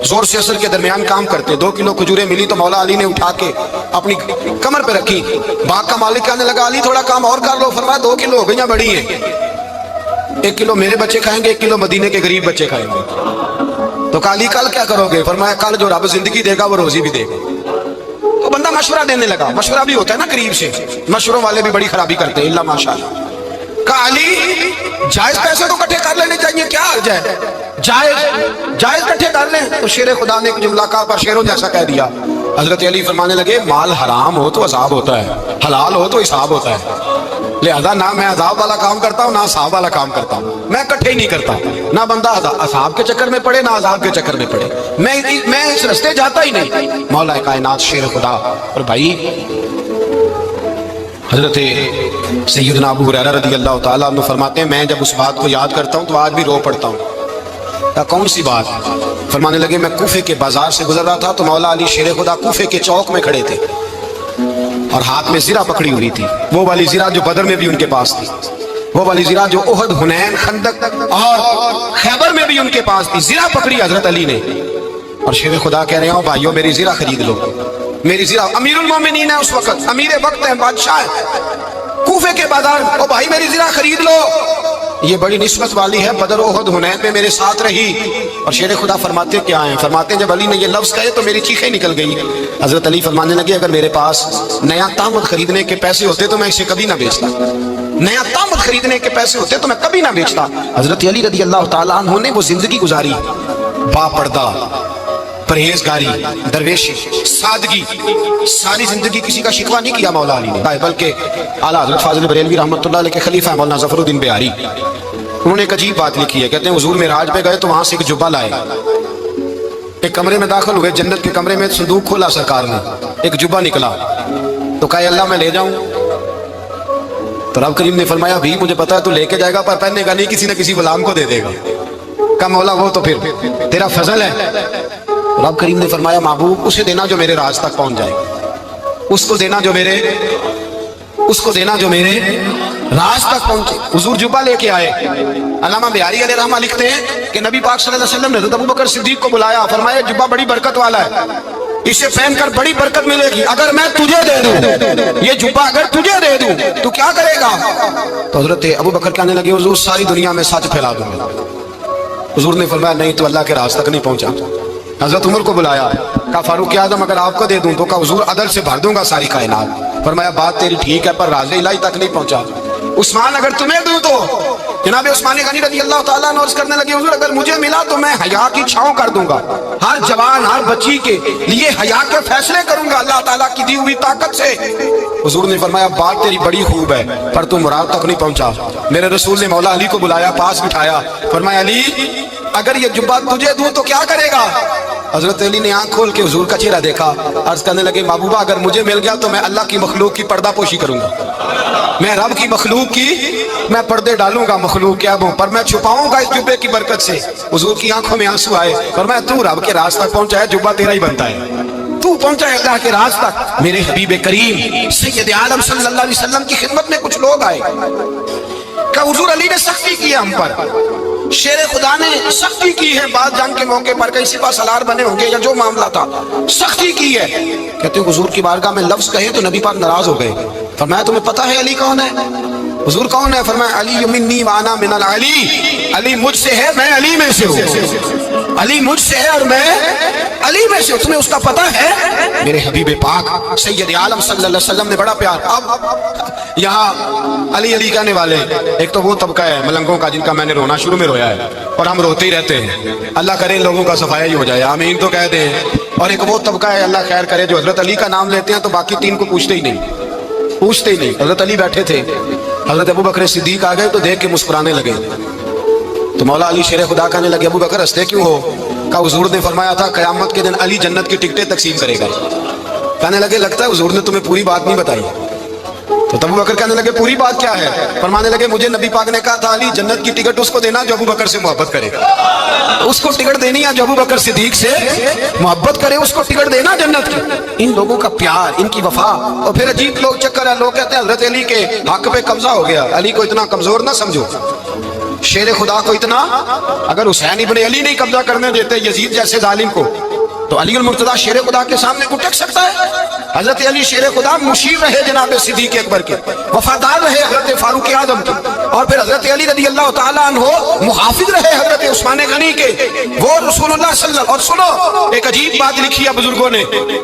زور سے اثر کے درمیان کام کرتے، 2 کلو کھجوریں ملی تو مولا علی نے اٹھا کے اپنی کمر پہ رکھی، باغ کا مالک کہنے لگا علی تھوڑا کام اور کر لو، فرمایا 2 کلو ہو گئیاں بڑی ہیں، 1 کلو میرے بچے کھائیں گے، 1 کلو مدینے کے غریب بچے کھائیں گے۔ تو کہا علی کل کیا کرو گے؟ فرمایا کل جو رب زندگی دے گا وہ روزی بھی دے گا۔ تو بندہ مشورہ دینے لگا، مشورہ بھی ہوتا ہے نا قریب سے، مشوروں والے بھی بڑی خرابی کرتے ہیں اللہ ماشاءاللہ۔ کہا علی جائز پیسے تو اکٹھے کر لینے چاہیے، کیا حرج ہے؟ جائز اکٹھے کر لیں۔ تو شیر خدا نے ایک جملہ کہا پر شیروں جیسا کہہ دیا۔ حضرت علی فرمانے لگے مال حرام ہو تو عذاب ہوتا ہے، حلال ہو تو حساب ہوتا ہے، لہذا نہ میں عذاب والا کام کرتا ہوں نہ عذاب والا کام کرتا ہوں، میں اکٹھے ہی نہیں کرتا، نہ بندہ عذاب کے چکر میں پڑے نہ عذاب کے چکر میں پڑے، میں اس رستے جاتا ہی نہیں۔ مولا کائنات شیر خدا۔ اور بھائی حضرت سیدنا ابو ہریرہ رضی اللہ تعالیٰ عنہ فرماتے ہیں میں جب اس بات کو یاد کرتا ہوں تو آج بھی رو پڑتا ہوں۔ کون سی بات؟ فرمانے لگے میں کوفے کے بازار سے گزر رہا تھا تو مولا علی شیر خدا کوفے کے چوک میں کھڑے تھے اور ہاتھ میں زرہ پکڑی ہوئی تھی، وہ والی زرہ جو بدر میں بھی ان کے پاس تھی، وہ والی زرہ جو احد، حنین، خندق اور خیبر میں بھی ان کے پاس تھی، زرہ پکڑی حضرت علی نے اور شیر خدا کہہ رہے ہیں بھائیو میری زرہ خرید لو، میری زرہ، امیر المومنین ہے اس وقت، امیر وقت ہے، بادشاہ ہے کوفے کے بازار، او بھائی میری زرہ خرید لو، یہ بڑی نسبت والی ہے، بدر احد حنین میں میرے ساتھ رہی۔ اور شیر خدا فرماتے کیا ہیں؟ فرماتے ہیں جب علی نے یہ لفظ کہے تو میری چیخیں نکل گئی۔ حضرت علی فرمانے لگے اگر میرے پاس نیا تامت خریدنے کے پیسے ہوتے تو میں اسے کبھی نہ بیچتا، نیا تامت خریدنے کے پیسے ہوتے تو میں کبھی نہ بیچتا۔ حضرت علی رضی اللہ تعالیٰ عنہ نے وہ زندگی گزاری، با پردہ، پرہیزگاری، درویشی، سادگی، ساری زندگی کسی کا شکوہ نہیں کیا مولا علی نے، بلکہ اعلیٰ حضرت فاضل بریلوی رحمۃ اللہ علیہ کے خلیفہ مولانا ظفر الدین بہاری، انہوں نے ایک عجیب بات لکھی ہے، کہتے ہیں حضور معراج پہ گئے تو وہاں سے ایک جبہ لائے، ایک کمرے میں داخل ہوئے، جنت کے کمرے میں صندوق کھولا سرکار نے، ایک جبہ نکلا تو کہا اللہ میں لے جاؤں؟ تو رب کریم نے فرمایا بھی مجھے پتا ہے تو لے کے جائے گا پر پہننے کا نہیں، کسی نہ کسی غلام کو دے دے گا۔ کہا مولا وہ تو پھر تیرا فضل ہے۔ رب کریم نے فرمایا محبوب اسے دینا جو میرے راز تک پہنچ جائے، اس کو دینا جو میرے راز تک پہنچے۔ حضور جبہ لے کے آئے، علامہ بہاری علیہ رحمہ لکھتے ہیں کہ نبی پاک صلی اللہ علیہ وسلم نے حضرت ابو بکر صدیق کو بلایا، فرمایا جبہ بڑی برکت والا ہے، اسے پہن کر بڑی برکت ملے گی، اگر میں تجھے دے دوں یہ جبہ، اگر تجھے دے دوں تو کیا کرے گا؟ تو حضرت ابو بکر کہنے لگے حضور ساری دنیا میں سچ پھیلا دوں گا۔ حضور نے فرمایا نہیں تو اللہ کے راز تک نہیں پہنچا۔ حضرت عمر کو بلایا، کہا فاروق اعظم اگر آپ کو دے دوں تو کہا حضور عدل سے بھر دوں گا ساری کائنات۔ فرمایا بات تیری ٹھیک ہے پر راز الہی تک نہیں پہنچا۔ عثمان اگر تمہیں دوں تو جناب عثمان غنی رضی اللہ تعالیٰ عنہ عرض کرنے لگے حضور اگر مجھے ملا تو میں حیا کی چھاؤں کر دوں گا، ہر جوان ہر بچی کے لیے حیا کے فیصلے کروں گا اللہ تعالیٰ کی دی ہوئی طاقت سے۔ حضور نے فرمایا بات تیری بڑی خوب ہے پر تم مراد تک نہیں پہنچا۔ میرے رسول نے مولا علی کو بلایا، پاس بٹھایا، فرمایا علی اگر یہ جبہ تجھے دوں تو کیا کرے گا؟ حضرت علی نے آنکھ کھول کے حضور کا چہرہ دیکھا، عرض کرنے لگے محبوبہ اگر مجھے مل گیا تو میں اللہ کی مخلوق کی پردہ پوشی کروں گا، میں رب کی مخلوق کی میں پردے ڈالوں گا مخلوق کے ابوں پر، میں چھپاؤں گا اس جبے کی برکت سے۔ حضور کی آنکھوں میں آنسو آئے، فرمایا تو رب کے راز تک پہنچا ہے، جبہ تیرا ہی بنتا ہے، تو پہنچا ہے اللہ کے راز تک۔ میرے حبیب کریم سید عالم صلی اللہ علیہ وسلم کی خدمت میں کچھ لوگ آئے کہ حضور علی نے سختی کی ہے ہم پر، شیر خدا نے سختی کی ہے، بعد جنگ کے موقع پر کہیں سپہ سالار بنے ہوں گے یا جو معاملہ تھا سختی کی ہے۔ کہتے ہیں حضور کی بارگاہ میں لفظ کہے تو نبی پاک ناراض ہو گئے۔ فرمایا تمہیں پتہ ہے علی کون ہے؟ حضور کون ہے؟ فرمایا علی منی وانا من العلی، علی مجھ سے ہے میں علی میں سے ہوں، علی مجھ سے ہے اور میں علی میں سے ہوں، تمہیں اس کا پتہ ہے؟ میرے حبیب پاک سید عالم صلی اللہ علیہ وسلم نے بڑا پیار۔ اب یہاں علی علی کہنے والے ایک تو وہ طبقہ ہے ملنگوں کا جن کا میں نے رونا شروع میں رویا ہے اور ہم روتے ہی رہتے ہیں، اللہ کرے ان لوگوں کا صفایا ہی ہو جائے، آمین تو کہہ دیں۔ اور ایک وہ طبقہ ہے اللہ خیر کرے جو حضرت علی کا نام لیتے ہیں تو باقی تین کو پوچھتے ہی نہیں۔ حضرت علی بیٹھے تھے، حضرت ابو بکر صدیق آ گئے تو دیکھ کے مسکرانے لگے، تو مولا علی شیر خدا کہنے لگے ابو بکر ہنستے کیوں ہو؟ کہا حضور نے فرمایا تھا قیامت کے دن علی جنت کی ٹکٹیں تقسیم کرے گا۔ کہنے لگے لگتا ہے حضور نے تمہیں پوری بات نہیں بتائی۔ تو ابو بکر کہنے لگے پوری بات کیا ہے؟ فرمانے لگے مجھے نبی پاک نے کہا تھا علی جنت کی ٹکٹ اس کو دینا جو ابو بکر سے محبت کرے، اس کو ٹکٹ دینی ہے جو ابو بکر صدیق سے محبت کرے، اس کو ٹکٹ دینا جنت کی۔ ان لوگوں کا پیار، ان کی وفا۔ اور پھر عجیب لوگ چکر ہے، لوگ کہتے ہیں حضرت علی کے حق پہ قبضہ ہو گیا، علی کو اتنا کمزور نہ سمجھو، شیر خدا کو اتنا، اگر حسین ابن علی نہیں قبضہ کرنے دیتے یزید جیسے ظالم کو تو علی المرتضیٰ شیر خدا کے سامنے کو ٹک سکتا ہے؟ حضرت علی شیر خدا مشیر رہے جناب صدیق اکبر کے، وفادار رہے حضرت فاروق اعظم کے، اور پھر حضرت علی رضی اللہ تعالیٰ عنہ محافظ رہے حضرت عثمان غنی کے، وہ رسول اللہ صلی اللہ علیہ وسلم۔ اور سنو ایک عجیب بات لکھی ہے بزرگوں نے،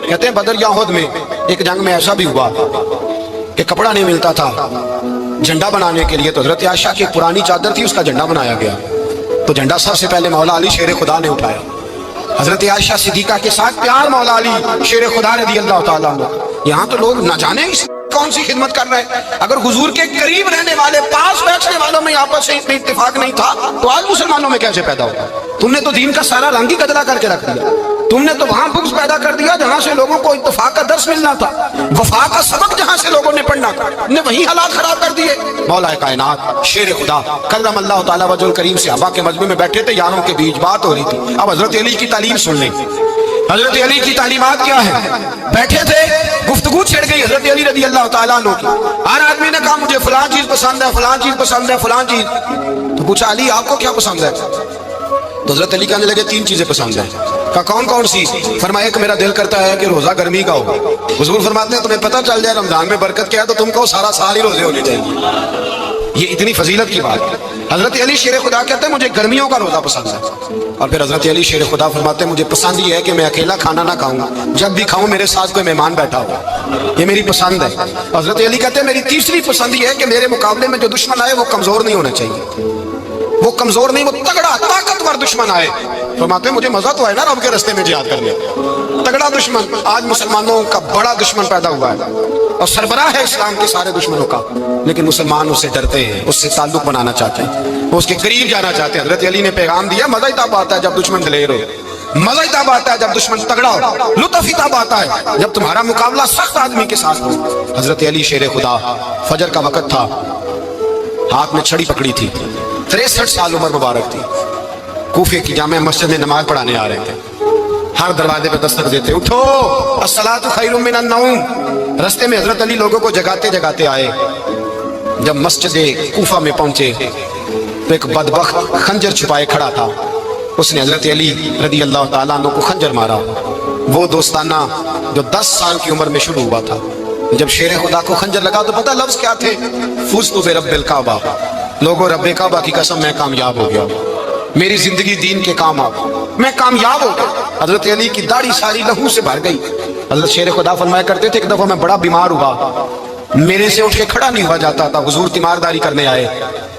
کہتے ہیں بدر یا احد میں ایک جنگ میں ایسا بھی ہوا کہ کپڑا نہیں ملتا تھا جھنڈا بنانے کے لیے، تو حضرت عائشہ کی پرانی چادر تھی اس کا جھنڈا بنایا گیا، تو جھنڈا سب سے پہلے مولا علی شیر خدا نے اٹھایا۔ حضرت عائشہ صدیقہ کے ساتھ پیار مولا علی شیر خدا رضی اللہ تعالیٰ عنہ۔ یہاں تو لوگ نہ جانے کون سی خدمت کر رہے ہیں، اگر حضور کے قریب رہنے والے پاس بیٹھنے والوں میں آپس سے اتنا اتفاق نہیں تھا تو آج مسلمانوں میں کیسے پیدا ہوا؟ تم نے تو دین کا سارا رنگ ہی گدلا کر کے رکھ دیا، تم نے تو وہاں بغض پیدا کر دیا جہاں سے لوگوں کو اتفاق کا درس ملنا تھا، وفا کا سبق جہاں سے لوگوں نے پڑھنا تھا، نے وہی حالات خراب کر دیے۔ مولا کائنات شیر خدا کرم اللہ تعالیٰ وجہ الکریم صحابہ کے مجمع میں بیٹھے تھے، یاروں کے بیچ بات ہو رہی تھی۔ اب حضرت علی کی تعلیم سن لیں، حضرت علی کی تعلیمات کیا ہے؟ بیٹھے تھے، گفتگو چھڑ گئی حضرت علی رضی اللہ تعالیٰ عنہ کی، ہر آدمی نے کہا مجھے فلاں چیز پسند ہے، فلاں چیز پسند ہے، فلاں چیز۔ تو پوچھا علی آپ کو کیا پسند ہے؟ تو حضرت علی کہنے لگے تین چیزیں پسند ہیں۔ کہا کون کون سی؟ فرمایا کہ میرا دل کرتا ہے کہ روزہ گرمی کا ہو۔ حضور فرماتے ہیں تمہیں پتہ چل جائے رمضان میں برکت کیا ہے تو تم کو سارا سال ہی روزے ہونے چاہیے، یہ اتنی فضیلت کی بات ہے۔ حضرت علی شیر خدا کہتے ہیں مجھے گرمیوں کا روزہ پسند ہے، اور پھر حضرت علی شیر خدا فرماتے ہیں مجھے پسند یہ ہے کہ میں اکیلا کھانا نہ کھاؤں، جب بھی کھاؤں میرے ساتھ کوئی مہمان بیٹھا ہو، یہ میری پسند ہے۔ حضرت علی کہتے ہیں میری تیسری پسند یہ ہے کہ میرے مقابلے میں جو دشمن آئے وہ کمزور نہیں ہونا چاہیے، وہ کمزور نہیں، وہ تگڑا طاقتور دشمن آئے۔ فرماتے ہیں مجھے مزہ تو ہے نا رب کے راستے میں جہاد کرنے، تگڑا دشمن۔ آج مسلمانوں کا بڑا دشمن پیدا ہوا ہے اور سربراہ ہے اسلام کے سارے دشمنوں کا، لیکن مسلمان اس سے ڈرتے ہیں، اس سے تعلق بنانا چاہتے ہیں، وہ اس کے قریب جانا چاہتے ہیں۔ حضرت علی نے پیغام دیا مزہ ہی تب آتا ہے جب دشمن دلیر ہو، مزہ ہی تب آتا ہے جب دشمن تگڑا ہو، لطف ہی تب آتا ہے جب تمہارا مقابلہ سخت آدمی کے ساتھ ہو۔ حضرت علی شیر خدا، فجر کا وقت تھا، ہاتھ میں چھڑی پکڑی تھی، 63 سال عمر مبارک تھی، کوفے کی جامع مسجد میں نماز پڑھانے آ رہے تھے، ہر دروازے پہ دستک دیتے اٹھو الصلاۃ خیر من النوم۔ رستے میں حضرت علی لوگوں کو جگاتے جگاتے آئے، جب مسجد کوفہ میں پہنچے تو ایک بدبخت خنجر چھپائے کھڑا تھا، اس نے حضرت علی رضی اللہ تعالیٰ عنہ کو خنجر مارا، وہ دوستانہ جو 10 سال کی عمر میں شروع ہوا تھا۔ جب شیر خدا کو خنجر لگا تو پتہ لفظ کیا تھے؟ فزت برب الکعبہ، لوگوں رب کعبہ کی قسم میں کامیاب ہو گیا، میری زندگی دین کے کام آ، میں کامیاب ہو گیا۔ حضرت علی کی داڑھی ساری لہو سے بھر گئی۔ حضرت شیر خدا فرمایا کرتے تھے ایک دفعہ میں بڑا بیمار ہوا، میرے سے اٹھ کے کھڑا نہیں ہوا جاتا تھا، حضور تیمارداری کرنے آئے،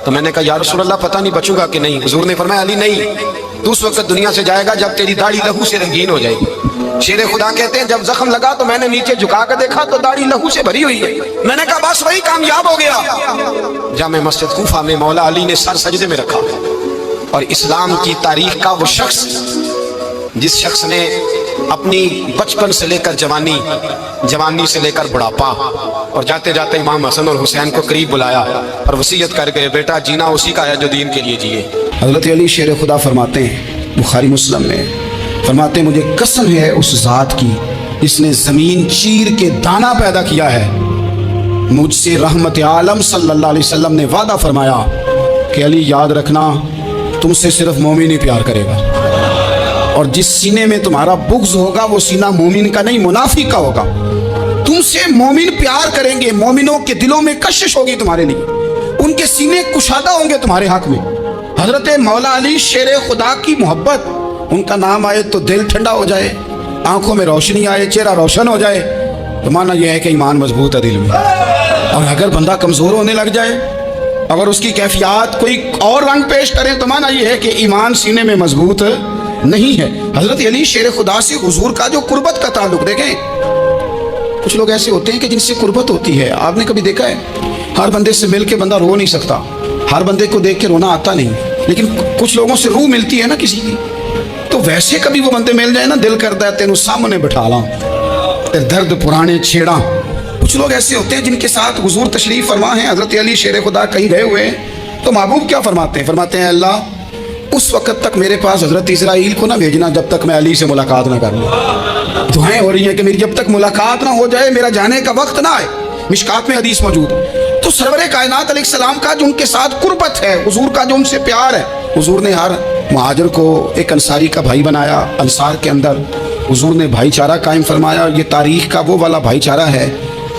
تو میں نے کہا یا رسول اللہ پتہ نہیں بچوں گا کہ نہیں. حضور نے فرمایا علی نہیں، تو اس وقت دنیا سے جائے گا جب تیری داڑھی لہو سے رنگین ہو جائے گی. شیر خدا کہتے ہیں جب زخم لگا تو میں نے نیچے جھکا کر دیکھا تو داڑھی لہو سے بھری ہوئی ہے. میں نے کہا بس وہی کامیاب ہو گیا. جامع مسجد کوفہ میں مولا علی نے سر سجدے میں رکھا، اور اسلام کی تاریخ کا وہ شخص جس شخص نے اپنی بچپن سے لے کر جوانی سے لے کر بڑھاپا، اور جاتے جاتے امام حسن اور حسین کو قریب بلایا اور وصیت کر گئے بیٹا جینا اسی کا ہے جو دین کے لیے جیے. حضرت علی شیر خدا فرماتے ہیں بخاری مسلم میں، فرماتے ہیں مجھے قسم ہے اس ذات کی جس نے زمین چیر کے دانا پیدا کیا ہے، مجھ سے رحمت عالم صلی اللہ علیہ وسلم نے وعدہ فرمایا کہ علی یاد رکھنا تم سے صرف مومن ہی پیار کرے گا، اور جس سینے میں تمہارا بغض ہوگا وہ سینہ مومن کا نہیں منافق کا ہوگا. تم سے مومن پیار کریں گے، مومنوں کے دلوں میں کشش ہوگی تمہارے لیے، ان کے سینے کشادہ ہوں گے تمہارے حق میں. حضرت مولا علی شیر خدا کی محبت، ان کا نام آئے تو دل ٹھنڈا ہو جائے، آنکھوں میں روشنی آئے، چہرہ روشن ہو جائے، تو مانا یہ ہے کہ ایمان مضبوط ہے دل میں. اور اگر بندہ کمزور ہونے لگ جائے، اگر اس کی کیفیات کوئی اور رنگ پیش کرے، تو مانا یہ ہے کہ ایمان سینے میں مضبوط نہیں ہے. حضرت علی شیر خدا سے حضور کا جو قربت کا تعلق، دیکھیں کچھ لوگ ایسے ہوتے ہیں کہ جن سے قربت ہوتی ہے. آپ نے کبھی دیکھا ہے ہر بندے سے مل کے بندہ رو نہیں سکتا، ہر بندے کو دیکھ کے رونا آتا نہیں، لیکن کچھ لوگوں سے روح ملتی ہے نا کسی کی، تو ویسے کبھی وہ بندے مل جائے نا دل کرتا ہے تینوں سامنے بٹھا لاؤں، درد پرانے چھیڑا. کچھ لوگ ایسے ہوتے ہیں جن کے ساتھ حضور تشریف فرما ہیں. حضرت علی شیر خدا کہیں گئے ہوئے تو محبوب کیا فرماتے ہیں؟ فرماتے ہیں اللہ اس وقت تک میرے پاس حضرت اسرائیل کو نہ بھیجنا جب تک میں علی سے ملاقات نہ کر لوں. دعائیں ہو رہی ہیں کہ میری جب تک ملاقات نہ ہو جائے، میرا جانے کا وقت نہ آئے. مشکات میں حدیث موجود ہے. تو سرور کائنات علیہ السلام کا جو ان کے ساتھ قربت ہے، حضور کا جو ان سے پیار ہے، حضور نے ہر مہاجر کو ایک انصاری کا بھائی بنایا. انصار کے اندر حضور نے بھائی چارہ قائم فرمایا. یہ تاریخ کا وہ والا بھائی چارہ ہے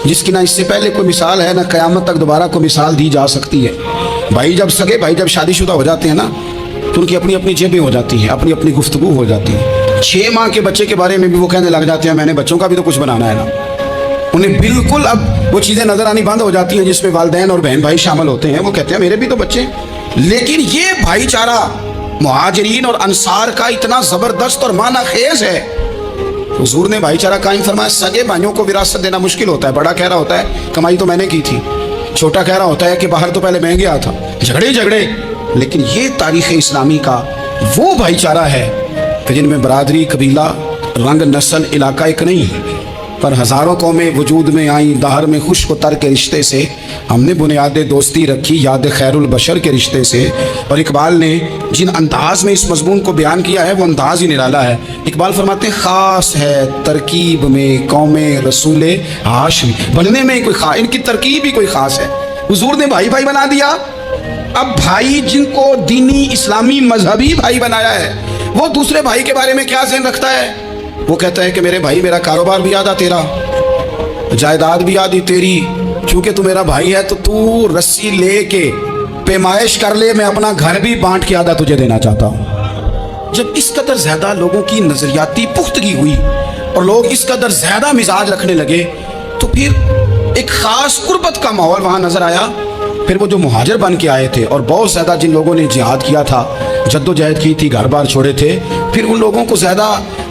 جس کی نہ اس سے پہلے کوئی مثال ہے، نہ قیامت تک دوبارہ کوئی مثال دی جا سکتی ہے. بھائی جب شادی شدہ ہو جاتے ہیں نا تو ان کی اپنی اپنی جیبیں ہو جاتی ہیں، اپنی اپنی گفتگو ہو جاتی ہے. 6 ماہ کے بچے کے بارے میں بھی وہ کہنے لگ جاتے ہیں میں نے بچوں کا بھی تو کچھ بنانا ہے نا. انہیں بالکل اب وہ چیزیں نظر آنی بند ہو جاتی ہیں جس میں والدین اور بہن بھائی شامل ہوتے ہیں. وہ کہتے ہیں میرے بھی تو بچے. لیکن یہ بھائی چارہ مہاجرین اور انصار کا اتنا زبردست اور معنی خیز ہے. حضور نے بھائی چارہ قائم فرمایا. سگے بھائیوں کو وراثت دینا مشکل ہوتا ہے. بڑا کہہ رہا ہوتا ہے کمائی تو میں نے کی تھی، چھوٹا کہہ رہا ہوتا ہے کہ باہر تو پہلے میں گیا تھا. جھگڑے. لیکن یہ تاریخ اسلامی کا وہ بھائی چارہ ہے کہ جن میں برادری، قبیلہ، رنگ، نسل، علاقہ ایک نہیں، پر ہزاروں قومیں وجود میں آئیں. دہر میں خشک و تر کے رشتے سے ہم نے بنیاد دوستی رکھی، یاد خیر البشر کے رشتے سے. اور اقبال نے جن انداز میں اس مضمون کو بیان کیا ہے وہ انداز ہی نرالا ہے. اقبال فرماتے ہیں خاص ہے ترکیب میں قوم رسول ہاشمی. بننے میں کوئی ان کی ترکیب ہی کوئی خاص ہے. حضور نے بھائی بھائی بنا دیا. اب بھائی جن کو دینی اسلامی مذہبی بھائی بنایا ہے، وہ دوسرے بھائی کے بارے میں کیا ذہن رکھتا ہے؟ وہ کہتا ہے کہ میرے بھائی میرا کاروبار بھی آدھا تیرا، جائیداد بھی آدھی تیری، کیونکہ تو میرا بھائی ہے تو تو رسی لے کے پیمائش کر لے، میں اپنا گھر بھی بانٹ کے آدھا تجھے دینا چاہتا ہوں. جب اس قدر زیادہ لوگوں کی نظریاتی پختگی ہوئی اور لوگ اس قدر زیادہ مزاج رکھنے لگے تو پھر ایک خاص قربت کا ماحول وہاں نظر آیا. پھر وہ جو مہاجر بن کے آئے تھے اور بہت زیادہ جن لوگوں نے جہاد کیا تھا، جد و جہد کی تھی، گھر بار چھوڑے تھے، پھر ان لوگوں کو زیادہ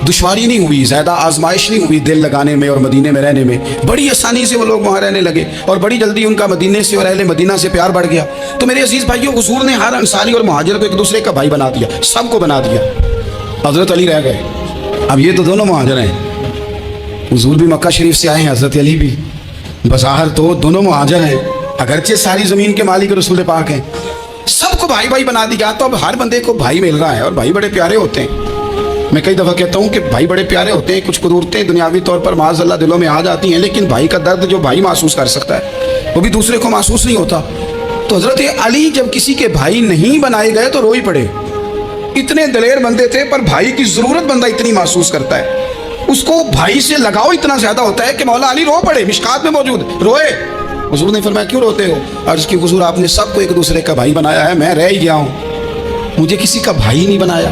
دشواری نہیں ہوئی، زیادہ آزمائش نہیں ہوئی دل لگانے میں اور مدینے میں رہنے میں. بڑی آسانی سے وہ لوگ وہاں رہنے لگے اور بڑی جلدی ان کا مدینے سے اور اہل مدینہ سے پیار بڑھ گیا. تو میرے عزیز بھائیوں، حضور نے ہر انصاری اور مہاجر کو ایک دوسرے کا بھائی بنا دیا، سب کو بنا دیا. حضرت علی رہ گئے. اب یہ تو دونوں مہاجر ہیں. حضور بھی مکہ شریف سے آئے ہیں، حضرت علی بھی. بظاہر تو دونوں مہاجر ہیں، اگرچہ ساری زمین کے مالک رسول پاک ہیں. سب کو بھائی بھائی بنا دیا. تو اب ہر بندے کو بھائی مل رہا ہے اور بھائی بڑے پیارے ہوتے ہیں. میں کئی دفعہ کہتا ہوں کہ بھائی بڑے پیارے ہوتے ہیں. کچھ قدرتیں دنیاوی طور پر معاذ اللہ دلوں میں آ جاتی ہیں، لیکن بھائی کا درد جو بھائی محسوس کر سکتا ہے وہ بھی دوسرے کو محسوس نہیں ہوتا. تو حضرت علی جب کسی کے بھائی نہیں بنائے گئے تو رو ہی پڑے. اتنے دلیر بندے تھے، پر بھائی کی ضرورت بندہ اتنی محسوس کرتا ہے، اس کو بھائی سے لگاؤ اتنا زیادہ ہوتا ہے کہ مولا علی رو پڑے. مشکات میں موجود روئے. حضور نے فرمایا کیوں روتے ہو؟ عرض کی حضور آپ نے سب کو ایک دوسرے کا بھائی بنایا ہے، میں رہ ہی گیا ہوں، مجھے کسی کا بھائی نہیں بنایا.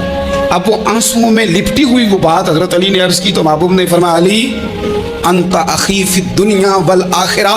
اب وہ آنسوؤں میں لپٹی ہوئی وہ بات حضرت علی نے عرض کی تو محبوب نے فرمایا علی انت اخی فی الدنیا والآخرہ،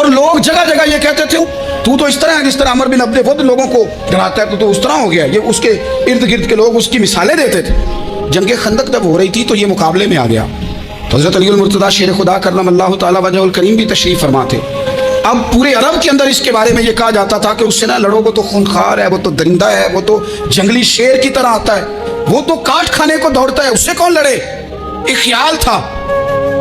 اور لوگ جگہ جگہ یہ کہتے تھے تو اس طرح ہے جس طرح عمر بن عبد ود لوگوں کو ڈراتا ہے، تو اس طرح ہو گیا. یہ اس کے ارد گرد کے لوگ اس کی مثالیں دیتے تھے. جنگ خندق جب ہو رہی تھی تو یہ مقابلے میں آ گیا. تو حضرت علی المرتضیٰ شیر خدا کرم اللہ تعالیٰ وجہ الکریم بھی تشریف فرما تھے. اب پورے عرب کے اندر اس کے بارے میں یہ کہا جاتا تھا کہ اس سے نہ لڑو، وہ تو خونخوار ہے، وہ تو درندہ ہے، وہ تو جنگلی شیر کی طرح آتا ہے، وہ تو کاٹ کھانے کو دوڑتا ہے، اس سے کون لڑے. ایک خیال تھا.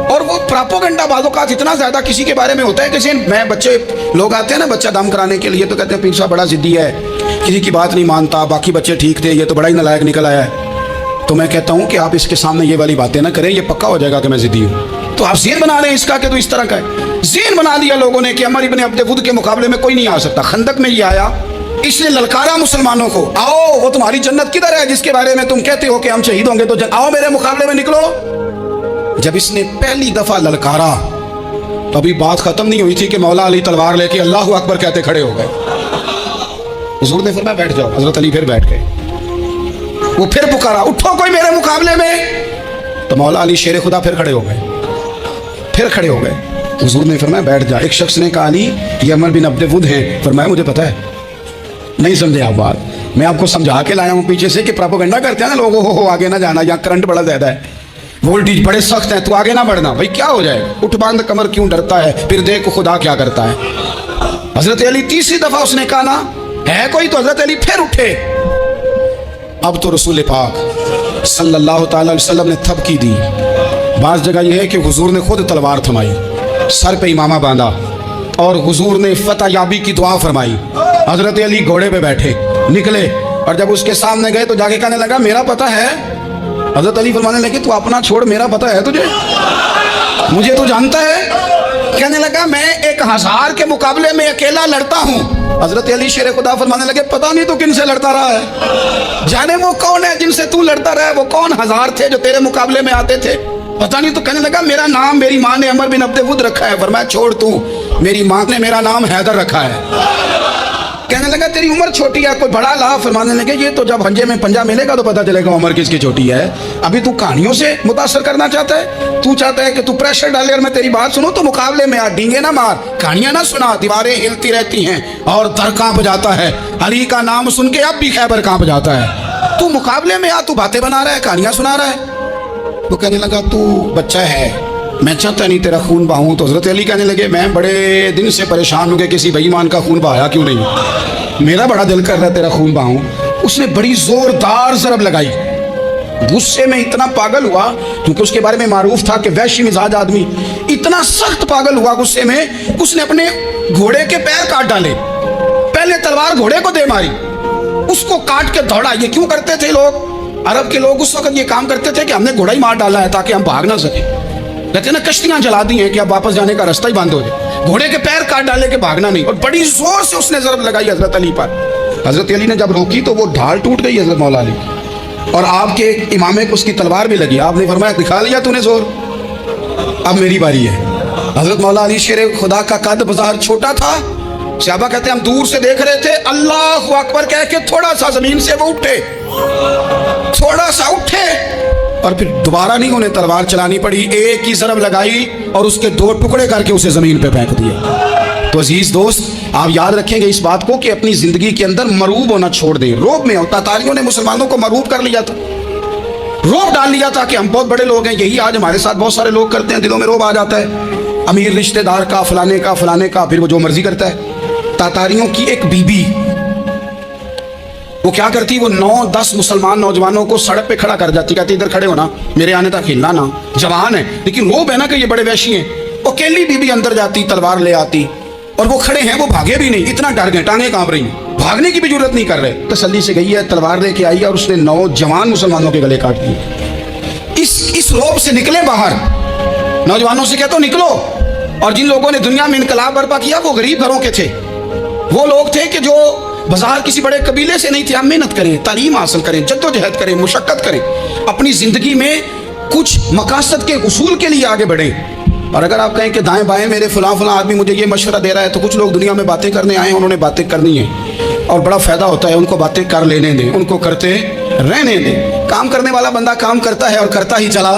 اور وہ پراپوگنڈا بعض اوقات اتنا زیادہ کسی کے بارے میں ہوتا ہے کہ میں بچے لوگ آتے ہیں نا بچہ دم کرانے کے لیے، تو کہتے ہیں پیر صاحب بڑا ضدی ہے، کسی کی بات نہیں مانتا، باقی بچے ٹھیک تھے، یہ تو بڑا ہی نالائق نکل آیا ہے. تو میں کہتا ہوں کہ آپ اس کے سامنے یہ والی باتیں نہ کریں، یہ پکا ہو جائے گا کہ میں ضدی ہوں. تو آپ ذہن بنا رہے ہیں اس کا کہ تو اس طرح کا ہے. ذہن بنا دیا لوگوں نے کہ عمر ابن عبد ود کے مقابلے میں کوئی نہیں آ سکتا. خندق میں یہ آیا، اس نے للکارا مسلمانوں کو، آؤ وہ تمہاری جنت کدھر ہے جس کے بارے میں تم کہتے ہو کہ ہم شہید ہوں گے، تو آؤ میرے مقابلے میں نکلو. جب اس نے پہلی دفعہ للکارا تو ابھی بات ختم نہیں ہوئی تھی کہ مولا علی تلوار لے کے اللہ اکبر کہتے کھڑے ہو گئے. حضور نے فرمایا بیٹھ جاؤ. حضرت علی پھر بیٹھ گئے. وہ پھر پکارا اٹھو کوئی میرے مقابلے میں، تو مولا علی شیر خدا پھر کھڑے ہو گئے. پھر کھڑے ہو گئے. حضور نے فرمایا بیٹھ جا. ایک شخص نے کہا علی یہ عمر بن عبد ود ہیں. فرمایا مجھے پتا ہے. نہیں سمجھے آپ بات، میں آپ کو سمجھا کے لایا ہوں پیچھے سے کہ پراپوگنڈا کرتے ہیں نا لوگوں ہو آگے نہ جانا، یہاں کرنٹ بڑا زیادہ ہے، وولٹیج بڑے سخت ہیں، تو آگے نہ بڑھنا. بھائی کیا ہو جائے، اٹھ باندھ کمر کیوں ڈرتا ہے، پھر دیکھ خدا کیا کرتا ہے. حضرت علی تیسری دفعہ اس نے کہا نا ہے کوئی، تو حضرت علی پھر اٹھے. اب تو رسول پاک صلی اللہ تعالی علیہ وسلم نے تھپکی دی. بعض جگہ یہ ہے کہ حضور نے خود تلوار تھمائی، سر پہ امامہ باندھا، اور حضور نے فتح یابی کی دعا فرمائی. حضرت علی گھوڑے پہ بیٹھے نکلے، اور جب اس کے سامنے گئے تو جا کے کہنے لگا میرا پتہ ہے. حضرت علی فرمانے لگے تو اپنا چھوڑ، میرا پتہ ہے تجھے، مجھے تو جانتا ہے. کہنے لگا میں 1000 کے مقابلے میں اکیلا لڑتا ہوں. حضرت علی شیر خدا فرمانے لگے پتہ نہیں تو کن سے لڑتا رہا ہے، جانے وہ کون ہے جن سے تو لڑتا رہا ہے، وہ کون 1000 تھے جو تیرے مقابلے میں آتے تھے، پتہ نہیں. تو کہنے لگا میرا نام میری ماں نے عمر بن عبد ود رکھا ہے. فرمایا چھوڑ تو، میری ماں نے میرا نام حیدر رکھا ہے. کہنے لگا تیری عمر چھوٹی ہے، کوئی بڑا لا. فرمانے لگے یہ تو جب ہنجے میں پنجہ ملے گا تو پتہ چلے گا عمر کس کی چھوٹی ہے. ابھی تو کہانیوں سے متاثر کرنا چاہتا ہے، تو چاہتا ہے کہ تو پریشر ڈالے اور میں تیری بات سنوں، تو مقابلے میں آ، ڈینگے نہ مار، کہانیاں نہ سنا. دیواریں ہلتی رہتی ہیں اور در کانپ جاتا ہے. علی کا نام سن کے اب بھی خیبر کانپ جاتا ہے. تو مقابلے میں آ، تو باتیں بنا رہا ہے، کہانیاں سنا رہا ہے. تو کہنے لگا تو بچہ ہے، میں چاہتا نہیں تیرا خون بہاؤں. تو حضرت علی کہنے لگے میں بڑے دن سے پریشان ہوں کہ کسی بے ایمان کا خون بہایا کیوں نہیں، میرا بڑا دل کر رہا ہے تیرا خون بہاؤں. اس نے بڑی زوردار ضرب لگائی. غصے میں اتنا پاگل ہوا، کیونکہ اس کے بارے میں معروف تھا کہ وحشی مزاج آدمی، اتنا سخت پاگل ہوا غصے میں، اس نے اپنے گھوڑے کے پیر کاٹ ڈالے. پہلے تلوار گھوڑے کو دے ماری، اس کو کاٹ کے دوڑا. یہ کیوں کرتے تھے لوگ، عرب کے لوگ اس وقت یہ کام کرتے تھے کہ ہم نے گھوڑا ہی مار ڈالا ہے تاکہ ہم بھاگ نہ سکیں. کہتے ہیں نا کشتیاں جلا دی ہیں کہ اب واپس جانے کا راستہ ہی بند ہو جائے. گھوڑے کے پیر کاٹ ڈالے کہ بھاگنا نہیں. اور بڑی زور سے اس نے ضرب لگائی حضرت علی پر. حضرت علی نے جب روکی تو وہ ڈھال ٹوٹ گئی حضرت مولا علی، اور آپ کے امامے کو اس کی تلوار بھی لگی. آپ نے فرمایا دکھا لیا تو نے زور، اب میری باری ہے. حضرت مولا علی شیر خدا کا قد بظاہر چھوٹا تھا. صحابہ کہتے ہیں ہم دور سے دیکھ رہے تھے، اللہ اکبر کہہ کے تھوڑا سا زمین سے وہ اٹھے، تھوڑا سا اٹھے، اور پھر دوبارہ نہیں انہیں تلوار چلانی پڑی. ایک ہی ضرب لگائی اور اس کے 2 ٹکڑے کر کے اسے زمین پہ پھینک دیا. تو عزیز دوست آپ یاد رکھیں گے اس بات کو کہ اپنی زندگی کے اندر مروب ہونا چھوڑ دیں. روب میں ہوتا، تاتاریوں نے مسلمانوں کو مروب کر لیا تھا، روب ڈال لیا تھا کہ ہم بہت بڑے لوگ ہیں. یہی آج ہمارے ساتھ بہت سارے لوگ کرتے ہیں، دلوں میں روب آ جاتا ہے، امیر رشتہ دار کا، فلانے کا فلانے کا، پھر وہ جو مرضی کرتا ہے. تاتاریوں کی ایک بی بی وہ کیا کرتی، وہ 9-10 مسلمان نوجوانوں کو سڑک پہ کھڑا کر جاتی، کہتی ادھر کھڑے ہونا، میرے آنے تک ہلنا نا. جوان ہے لیکن روب ہے نا کہ یہ بڑے وحشی ہیں. اکیلی بی بی اندر جاتی، تلوار لے آتی، اور وہ کھڑے ہیں، وہ بھاگے بھی نہیں، اتنا ڈر گئے، ٹانگیں کانپ رہی ہیں، بھاگنے کی بھی ضرورت نہیں کر رہے. تسلی سے گئی ہے، تلوار لے کے آئی اور اس نے 9 جوان مسلمانوں کے گلے کاٹ دیے. اس روب سے نکلے باہر، نوجوانوں سے کہتا ہوں نکلو. اور جن لوگوں نے دنیا میں انقلاب برپا کیا وہ غریب گھروں کے تھے، وہ لوگ تھے کہ جو بازار کسی بڑے قبیلے سے نہیں تھے. ہم محنت کریں، تعلیم حاصل کریں، جدوجہد کریں، مشقت کریں، اپنی زندگی میں کچھ مقاصد کے حصول کے لیے آگے بڑھیں. اور اگر آپ کہیں کہ دائیں بائیں میرے فلاں آدمی مجھے یہ مشورہ دے رہا ہے، تو کچھ لوگ دنیا میں باتیں کرنے آئے ہیں، انہوں نے باتیں کرنی ہیں اور بڑا فائدہ ہوتا ہے، ان کو باتیں کر لینے دیں، ان کو کرتے رہنے دیں. کام کرنے والا بندہ کام کرتا ہے اور کرتا ہی چلا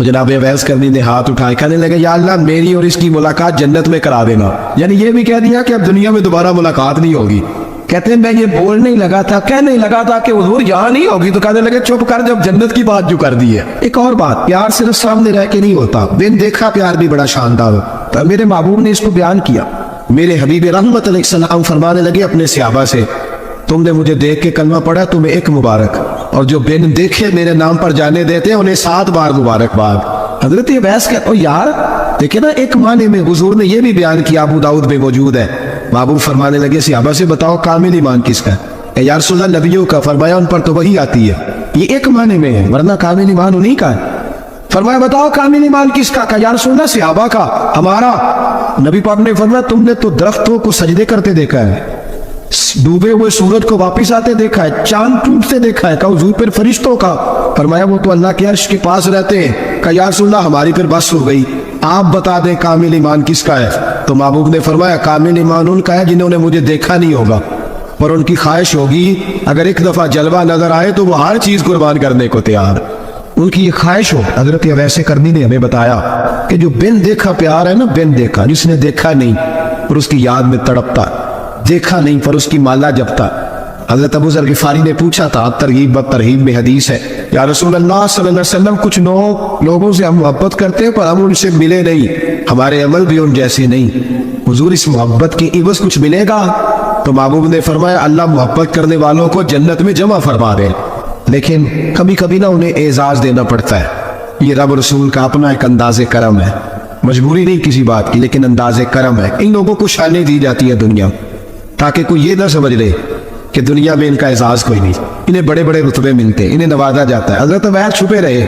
تو جناب اویس کرنی نے ہاتھ اٹھائے، کہنے لگے یا اللہ میری اور اس کی ملاقات جنت میں کرا دینا، یعنی یہ بھی کہہ دیا کہ اب دنیا میں دوبارہ ملاقات نہیں ہوگی۔ کہتے ہیں میں یہ بولنے ہی لگا تھا، کہنے ہی لگا تھا کہ حضور یہاں نہیں ہوگی، تو کہنے لگے چپ کر، جب جنت کی بات جو کر دی ہے۔ ایک اور بات، پیار صرف سامنے رہ کے نہیں ہوتا، بن دیکھا پیار بھی بڑا شاندار ہوتا۔ میرے محبوب نے اس کو بیان کیا، میرے حبیب رحمت علیہ السلام فرمانے لگے اپنے صحابہ سے، تم نے مجھے دیکھ کے کلمہ پڑھا تمہیں ایک مبارک، اور جو بن دیکھے میرے نام پر جانے دیتے انہیں 7 بار مبارکباد۔ حضرت اویس کہتے او یار دیکھیں نا، ایک معنی میں حضور نے یہ بھی بیان کیا، ابو داؤد میں موجود ہے۔ محبوب فرمانے لگے صحابہ سے بتاؤ کامل ایمان کس کا ہے؟ یا رسول اللہ نبیوں کا، فرمایا ان پر تو وہی آتی ہے، یہ ایک معنی میں ہے، ورنہ کامل ایمان انہی کا ہے۔ فرمایا بتاؤ کامل ایمان کس کا؟ یا رسول اللہ صحابہ کا، ہمارا۔ نبی پاک نے فرمایا تم نے تو درختوں کو سجدے کرتے دیکھا ہے، ڈوبے ہوئے سورج کو واپس آتے دیکھا ہے، چاند ٹوٹتے دیکھا ہے، کہا حضور پھر فرشتوں کا؟ فرمایا وہ تو اللہ کے عرش کے پاس رہتے ہیں۔ کہا یا رسول اللہ ہماری پھر بس ہو گئی، آپ بتا دیں کامل ایمان کس کا ہے؟ تو محبوب نے فرمایا کامل ایمان ان کا ہے جنہوں نے مجھے دیکھا نہیں ہوگا، اور ان کی خواہش ہوگی اگر ایک دفعہ جلوہ نظر آئے تو وہ ہر چیز قربان کرنے کو تیار، ان کی یہ خواہش ہو۔ حضرت اویس کرنی نے ہمیں بتایا کہ جو بن دیکھا پیار ہے نا، بن دیکھا، جس نے دیکھا نہیں پر اس کی یاد میں تڑپتا، دیکھا نہیں پر اس کی مالا جپتا۔ حضرت ابو ذر غفاری نے پوچھا تھا، ترغیب و ترہیب میں حدیث ہے، یا رسول اللہ صلی اللہ علیہ وسلم کچھ لوگوں سے ہم محبت کرتے ہیں پر ہم ان سے ملے نہیں، ہمارے عمل بھی ان جیسے نہیں، حضور اس محبت کی عوض کچھ ملے گا؟ تو محبوب نے فرمایا اللہ محبت کرنے والوں کو جنت میں جمع فرما دے، لیکن کبھی کبھی نہ انہیں اعزاز دینا پڑتا ہے۔ یہ رب رسول کا اپنا ایک انداز کرم ہے، مجبوری نہیں کسی بات کی، لیکن انداز کرم ہے۔ ان لوگوں کو شانیں دی جاتی ہے دنیا، تاکہ کوئی یہ نہ سمجھ لے کہ دنیا میں ان کا اعزاز کوئی نہیں، انہیں بڑے بڑے رتبے ملتے ہیں، انہیں نوازا جاتا ہے۔ حضرت اویس چھپے رہے،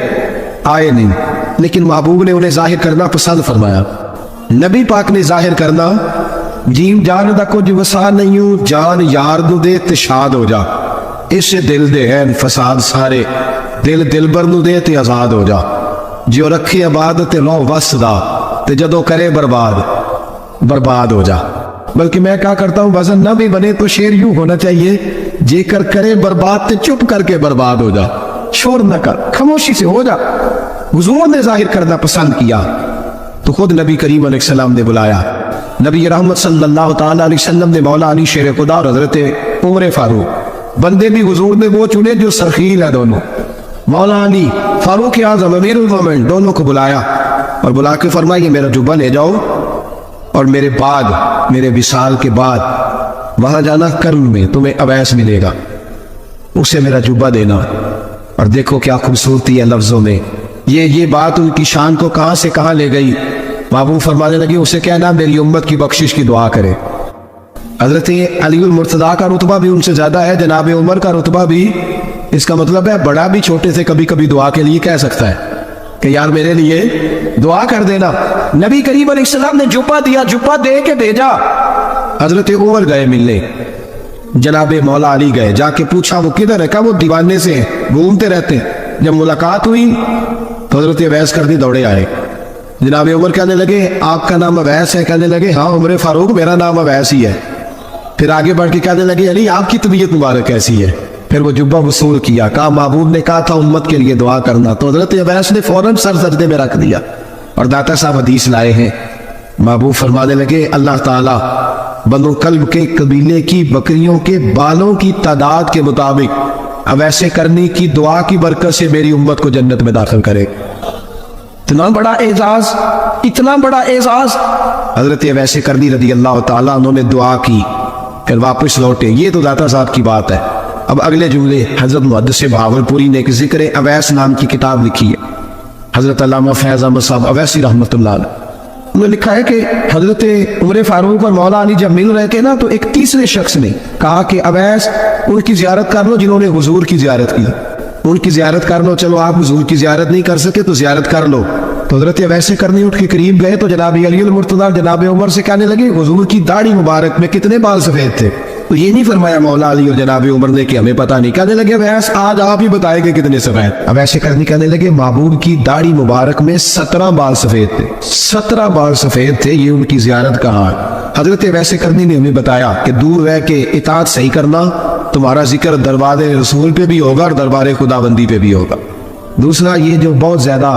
آئے نہیں، لیکن محبوب نے انہیں ظاہر کرنا پسند فرمایا۔ نبی پاک نے ظاہر کرنا، جیم جان دا کچھ وسا نہیں ہوں، جان یار دو دے تے شاد ہو جا، اس سے دل دے ہیں فساد سارے، دل بر نو دے تے آزاد ہو جا، جو رکھے آباد تے رو وسدا تے جدو کرے برباد ہو جا۔ بلکہ میں کیا کرتا ہوں، وزن نہ بھی بنے تو شعر یوں ہونا چاہیے، جے کر کرے برباد تے چپ کر کے برباد ہو جا، شور نہ کر، خاموشی سے ہو جا۔ حضور نے ظاہر کرنا پسند کیا تو خود نبی کریم علیہ السلام نے بلایا۔ نبی رحمت صلی اللہ تعالی علیہ وسلم نے مولا علی شیر خدا اور حضرت عمر فاروق، بندے بھی حضور نے وہ چنے جو سرخیل ہے دونوں، مولا علی فاروق اعظم امیر المومنین، دونوں کو بلایا اور بلا کے فرمایا میرا جبہ لے جاؤ، اور میرے بعد، میرے وصال کے بعد وہاں جانا کرم میں تمہیں اویس ملے گا، اسے میرا جبہ دینا۔ اور دیکھو کیا خوبصورتی ہے لفظوں میں، یہ بات ان کی شان کو کہاں سے کہاں لے گئی۔ محبوب فرمانے لگے اسے کہنا میری امت کی بخشش کی دعا کرے۔ حضرت علی المرتضیٰ کا رتبہ بھی ان سے زیادہ ہے، جناب عمر کا رتبہ بھی، اس کا مطلب ہے بڑا بھی چھوٹے سے کبھی کبھی دعا کے لیے کہہ سکتا ہے کہ یار میرے لیے دعا کر دینا۔ نبی کریم علیہ السلام نے جبہ دیا، جبہ دے کے بھیجا۔ حضرت عمر گئے ملنے، جناب مولا علی گئے، جا کے پوچھا وہ کدھر ہے، کہا وہ دیوانے سے گھومتے رہتے ہیں۔ جب ملاقات ہوئی تو حضرت اویس کرنی دوڑے آئے، جناب عمر کہنے لگے آپ کا نام اویس ہے؟ کہنے لگے ہاں عمر فاروق میرا نام اویس ہی ہے۔ پھر آگے بڑھ کے کہنے لگے علی آپ کی طبیعت مبارک کیسی ہے؟ پھر وہ جبہ وصول کیا، کہا محبوب نے کہا تھا امت کے لیے دعا کرنا، تو حضرت اویس نے فوراً سر سجدے میں رکھ دیا۔ اور داتا صاحب حدیث لائے ہیں، محبوب فرمانے لگے اللہ تعالیٰ بنو کلب کے قبیلے کی بکریوں کے بالوں کی تعداد کے مطابق اویس کرنی کی دعا کی برکت سے میری امت کو جنت میں داخل کرے۔ اتنا بڑا اعزاز، اتنا اعزاز حضرت اویس کرنی رضی اللہ تعالیٰ انہوں نے دعا کی، پھر واپس لوٹے۔ یہ تو داتا صاحب کی بات ہے۔ اب اگلے جملے حضرت محدث بہاولپوری نے ایک ذکر اویس نام کی کتاب لکھی ہے، حضرت علامہ فیض احمد صاحب اویسی رحمۃ اللہ علیہ، انہوں نے لکھا ہے کہ حضرت عمر فاروق اور مولا علی جب مل رہے تھے نا، تو ایک تیسرے شخص نے کہا کہ اویس ان کی زیارت کر لو جنہوں نے حضور کی زیارت کی، ان کی زیارت کر لو، چلو آپ حضور کی زیارت نہیں کر سکے تو زیارت کر لو۔ تو حضرت اویس کرنی اٹھ کے قریب گئے تو جناب علی المرتضیٰ جناب عمر سے کہنے لگے حضور کی داڑھی مبارک میں کتنے بال سفید تھے؟ تو یہ نہیں فرمایا مولا علی اور جناب عمر نے کہ ہمیں پتہ نہیں، کہنے لگے اویس آج آپ ہی بتائیں گے کتنے سفید۔ اویس کرنی کہنے لگے محبوب کی داڑھی مبارک میں 17 بال سفید تھے، 17 بال سفید تھے، یہ ان کی زیارت کا حال۔ حضرت اویس کرنی نے ہمیں بتایا کہ دور رہ کے اطاعت صحیح کرنا، تمہارا ذکر دربار رسول پہ بھی ہوگا اور دربار خدا بندی پہ بھی ہوگا۔ دوسرا یہ جو بہت زیادہ